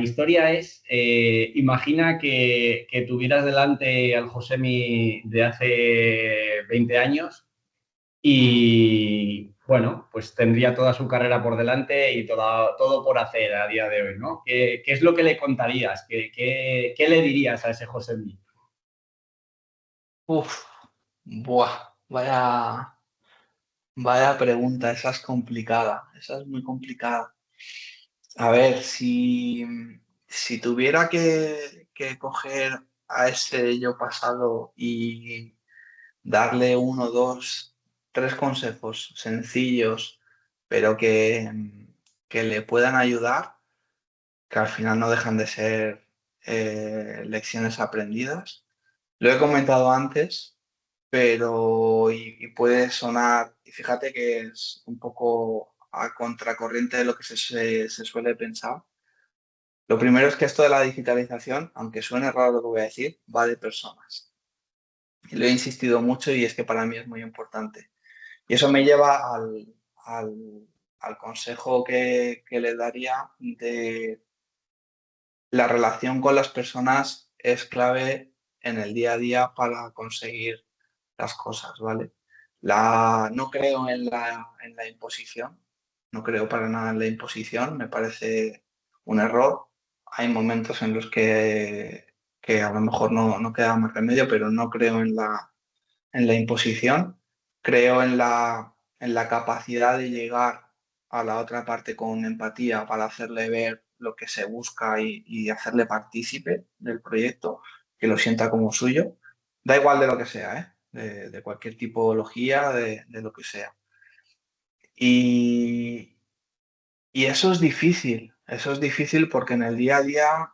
historia es, imagina que tuvieras delante al Josemi de hace 20 años y, bueno, pues tendría toda su carrera por delante y todo por hacer a día de hoy, ¿no? ¿Qué es lo que le contarías? ¿Qué le dirías a ese Josemi? Uf, buah, vaya pregunta, esa es complicada, esa es muy complicada. A ver, si tuviera que coger a ese yo pasado y darle uno, dos, tres consejos sencillos, pero que le puedan ayudar, que al final no dejan de ser lecciones aprendidas. Lo he comentado antes, pero y puede sonar, y fíjate que es un poco a contracorriente de lo que se suele pensar. Lo primero es que esto de la digitalización, aunque suene raro lo que voy a decir, va de personas. Y lo he insistido mucho y es que para mí es muy importante. Y eso me lleva al consejo que le daría de la relación con las personas es clave en el día a día para conseguir las cosas, ¿vale? No creo en la imposición, no creo para nada en la imposición, me parece un error. Hay momentos en los que a lo mejor no queda más remedio, pero no creo en la imposición. Creo en la capacidad de llegar a la otra parte con empatía para hacerle ver lo que se busca y hacerle partícipe del proyecto, que lo sienta como suyo. Da igual de lo que sea, ¿eh? De cualquier tipología, de lo que sea. Y, y eso es difícil porque en el día a día,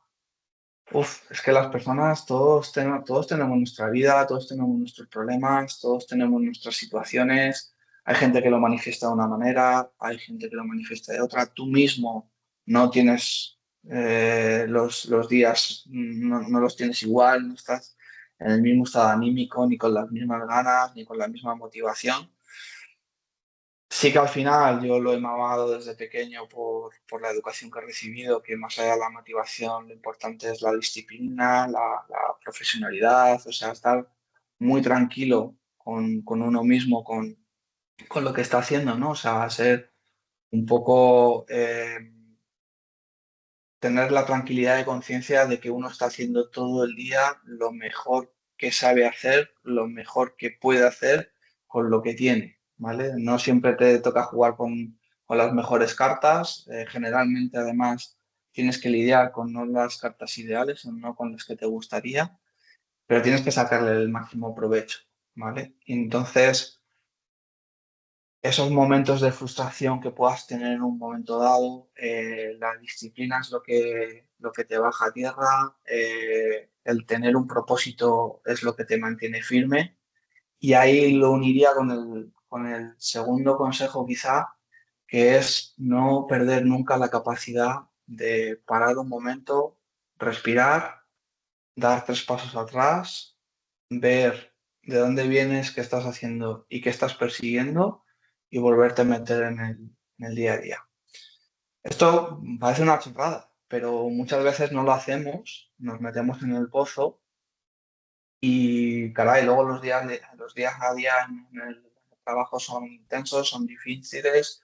es que las personas, todos tenemos nuestra vida, todos tenemos nuestros problemas, todos tenemos nuestras situaciones. Hay gente que lo manifiesta de una manera, hay gente que lo manifiesta de otra. Tú mismo no tienes los días, no los tienes igual, no estás en el mismo estado anímico, ni con las mismas ganas, ni con la misma motivación. Sí que al final yo lo he mamado desde pequeño por la educación que he recibido, que más allá de la motivación, lo importante es la disciplina, la profesionalidad, o sea, estar muy tranquilo con uno mismo, con lo que está haciendo, ¿no? O sea, ser un poco, tener la tranquilidad de conciencia de que uno está haciendo todo el día lo mejor que sabe hacer, lo mejor que puede hacer con lo que tiene, ¿vale? No siempre te toca jugar con las mejores cartas, generalmente además tienes que lidiar con no las cartas ideales o no con las que te gustaría, pero tienes que sacarle el máximo provecho, ¿vale? Y entonces, esos momentos de frustración que puedas tener en un momento dado, la disciplina es lo que te baja a tierra, el tener un propósito es lo que te mantiene firme y ahí lo uniría con el segundo consejo quizá, que es no perder nunca la capacidad de parar un momento, respirar, dar tres pasos atrás, ver de dónde vienes, qué estás haciendo y qué estás persiguiendo y volverte a meter en el día a día. Esto parece una chorrada, pero muchas veces no lo hacemos, nos metemos en el pozo y, caray, luego los días a día en el trabajo son intensos, son difíciles,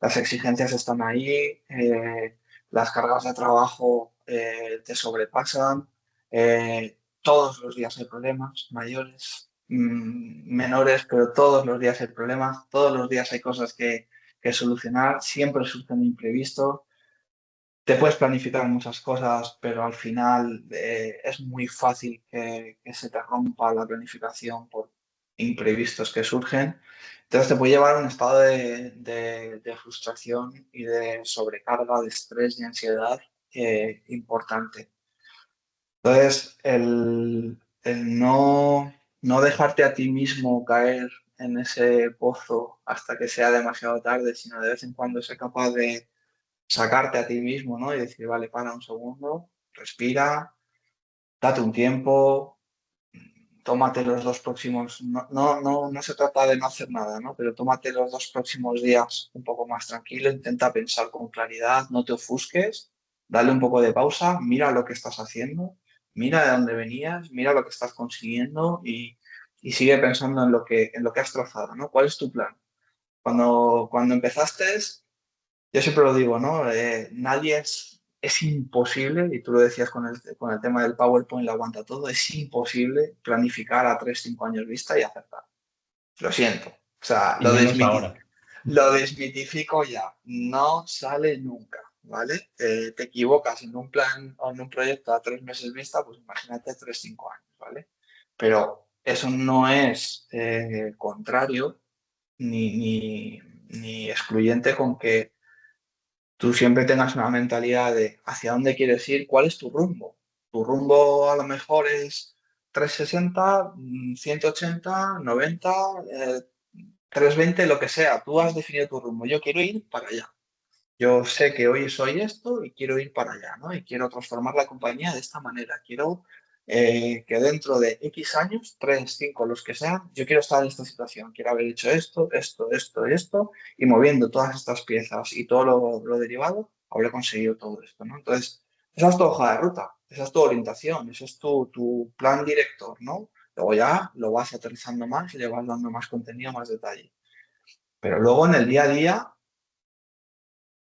las exigencias están ahí, las cargas de trabajo te sobrepasan, todos los días hay problemas, mayores, menores, pero todos los días hay problemas, todos los días hay cosas que solucionar, siempre surgen imprevistos. Te puedes planificar muchas cosas, pero al final es muy fácil que se te rompa la planificación por imprevistos que surgen. Entonces te puede llevar a un estado de frustración y de sobrecarga, de estrés y ansiedad importante. Entonces, el no dejarte a ti mismo caer en ese pozo hasta que sea demasiado tarde, sino de vez en cuando ser capaz de sacarte a ti mismo, ¿no? Y decir, vale, para un segundo, respira, date un tiempo, tómate los dos próximos, no se trata de no hacer nada, ¿no? Pero tómate los dos próximos días un poco más tranquilo, intenta pensar con claridad, no te ofusques, dale un poco de pausa, mira lo que estás haciendo, mira de dónde venías, mira lo que estás consiguiendo y sigue pensando en lo que has trazado, ¿no? ¿Cuál es tu plan? Cuando empezaste, yo siempre lo digo, ¿no? Nadie es imposible, y tú lo decías con el tema del PowerPoint, lo aguanta todo, es imposible planificar a 3 5 años vista y acertar. Lo siento. O sea, Y menos ahora. lo desmitifico ya. No sale nunca, ¿vale? Te equivocas en un plan o en un proyecto a 3 meses vista, pues imagínate 3 5 años, ¿vale? Pero eso no es contrario ni excluyente con que tú siempre tengas una mentalidad de hacia dónde quieres ir, cuál es tu rumbo. Tu rumbo a lo mejor es 360, 180, 90, 320, lo que sea. Tú has definido tu rumbo. Yo quiero ir para allá. Yo sé que hoy soy esto y quiero ir para allá, ¿no? Y quiero transformar la compañía de esta manera. Quiero que dentro de X años, 3 5 los que sean, yo quiero estar en esta situación. Quiero haber hecho esto, y moviendo todas estas piezas y todo lo derivado, habré conseguido todo esto, ¿no? Entonces, esa es tu hoja de ruta, esa es tu orientación, ese es tu plan director, ¿no? Luego ya lo vas aterrizando más y le vas dando más contenido, más detalle. Pero luego en el día a día,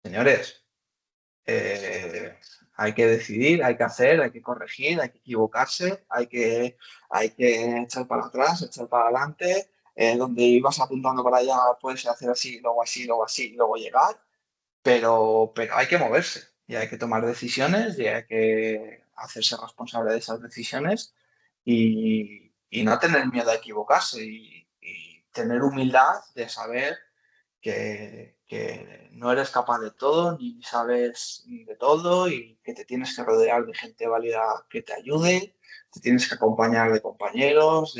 señores, eh, hay que decidir, hay que hacer, hay que corregir, hay que equivocarse, hay que echar para atrás, echar para adelante. Donde ibas apuntando para allá, puedes hacer así, luego así, luego así, luego llegar, pero hay que moverse y hay que tomar decisiones y hay que hacerse responsable de esas decisiones y no tener miedo a equivocarse y tener humildad de saber que no eres capaz de todo, ni sabes de todo y que te tienes que rodear de gente válida que te ayude, te tienes que acompañar de compañeros,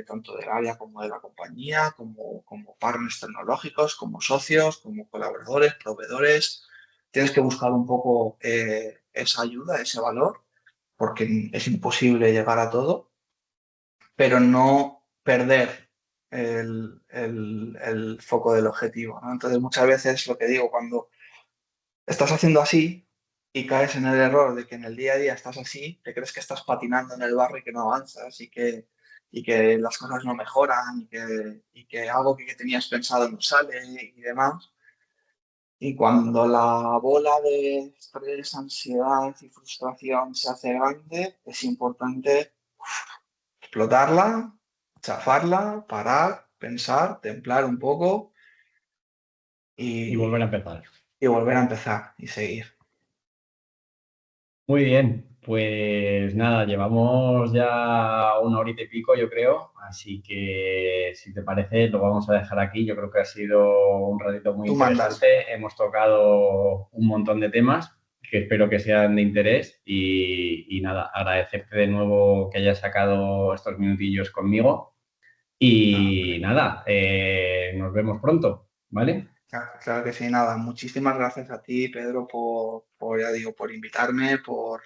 tanto del área como de la compañía, como partners tecnológicos, como socios, como colaboradores, proveedores. Tienes que buscar un poco esa ayuda, ese valor, porque es imposible llegar a todo, pero no perder. el foco del objetivo, ¿no? Entonces, muchas veces lo que digo, cuando estás haciendo así y caes en el error de que en el día a día estás así, te crees que estás patinando en el barro y que no avanzas y que las cosas no mejoran y que algo que tenías pensado no sale y demás. Y cuando la bola de estrés, ansiedad y frustración se hace grande, es importante explotarla, chafarla, parar, pensar, templar un poco Y volver a y, empezar. y volver a empezar y seguir. Muy bien, pues nada, llevamos ya una horita y pico, yo creo, así que si te parece lo vamos a dejar aquí. Yo creo que ha sido un ratito muy Tú mandas. interesante, hemos tocado un montón de temas que espero que sean de interés y nada, agradecerte de nuevo que hayas sacado estos minutillos conmigo Nada, y hombre. nada, nos vemos pronto, ¿vale? Claro, claro que sí, nada. Muchísimas gracias a ti, Pedro, ya digo, por invitarme, por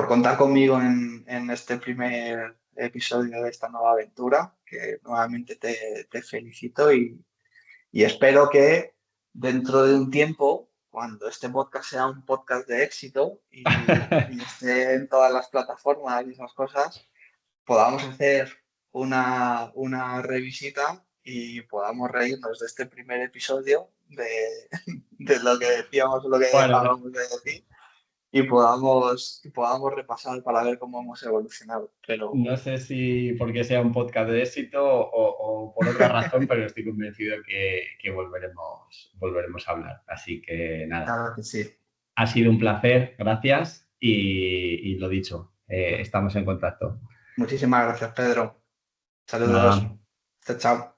contar conmigo en este primer episodio de esta nueva aventura, que nuevamente te felicito y espero que dentro de un tiempo, cuando este podcast sea un podcast de éxito y esté en todas las plataformas y esas cosas, podamos hacer una revisita y podamos reírnos de este primer episodio, de lo que decíamos, lo que Bueno, dejábamos de decir, y podamos repasar para ver cómo hemos evolucionado. Pero no sé si porque sea un podcast de éxito o por otra razón, pero estoy convencido que volveremos a hablar. Así que nada, claro que sí. ha sido un placer, gracias y lo dicho, estamos en contacto. Muchísimas gracias, Pedro. Saludos. Nada, Chao, chao.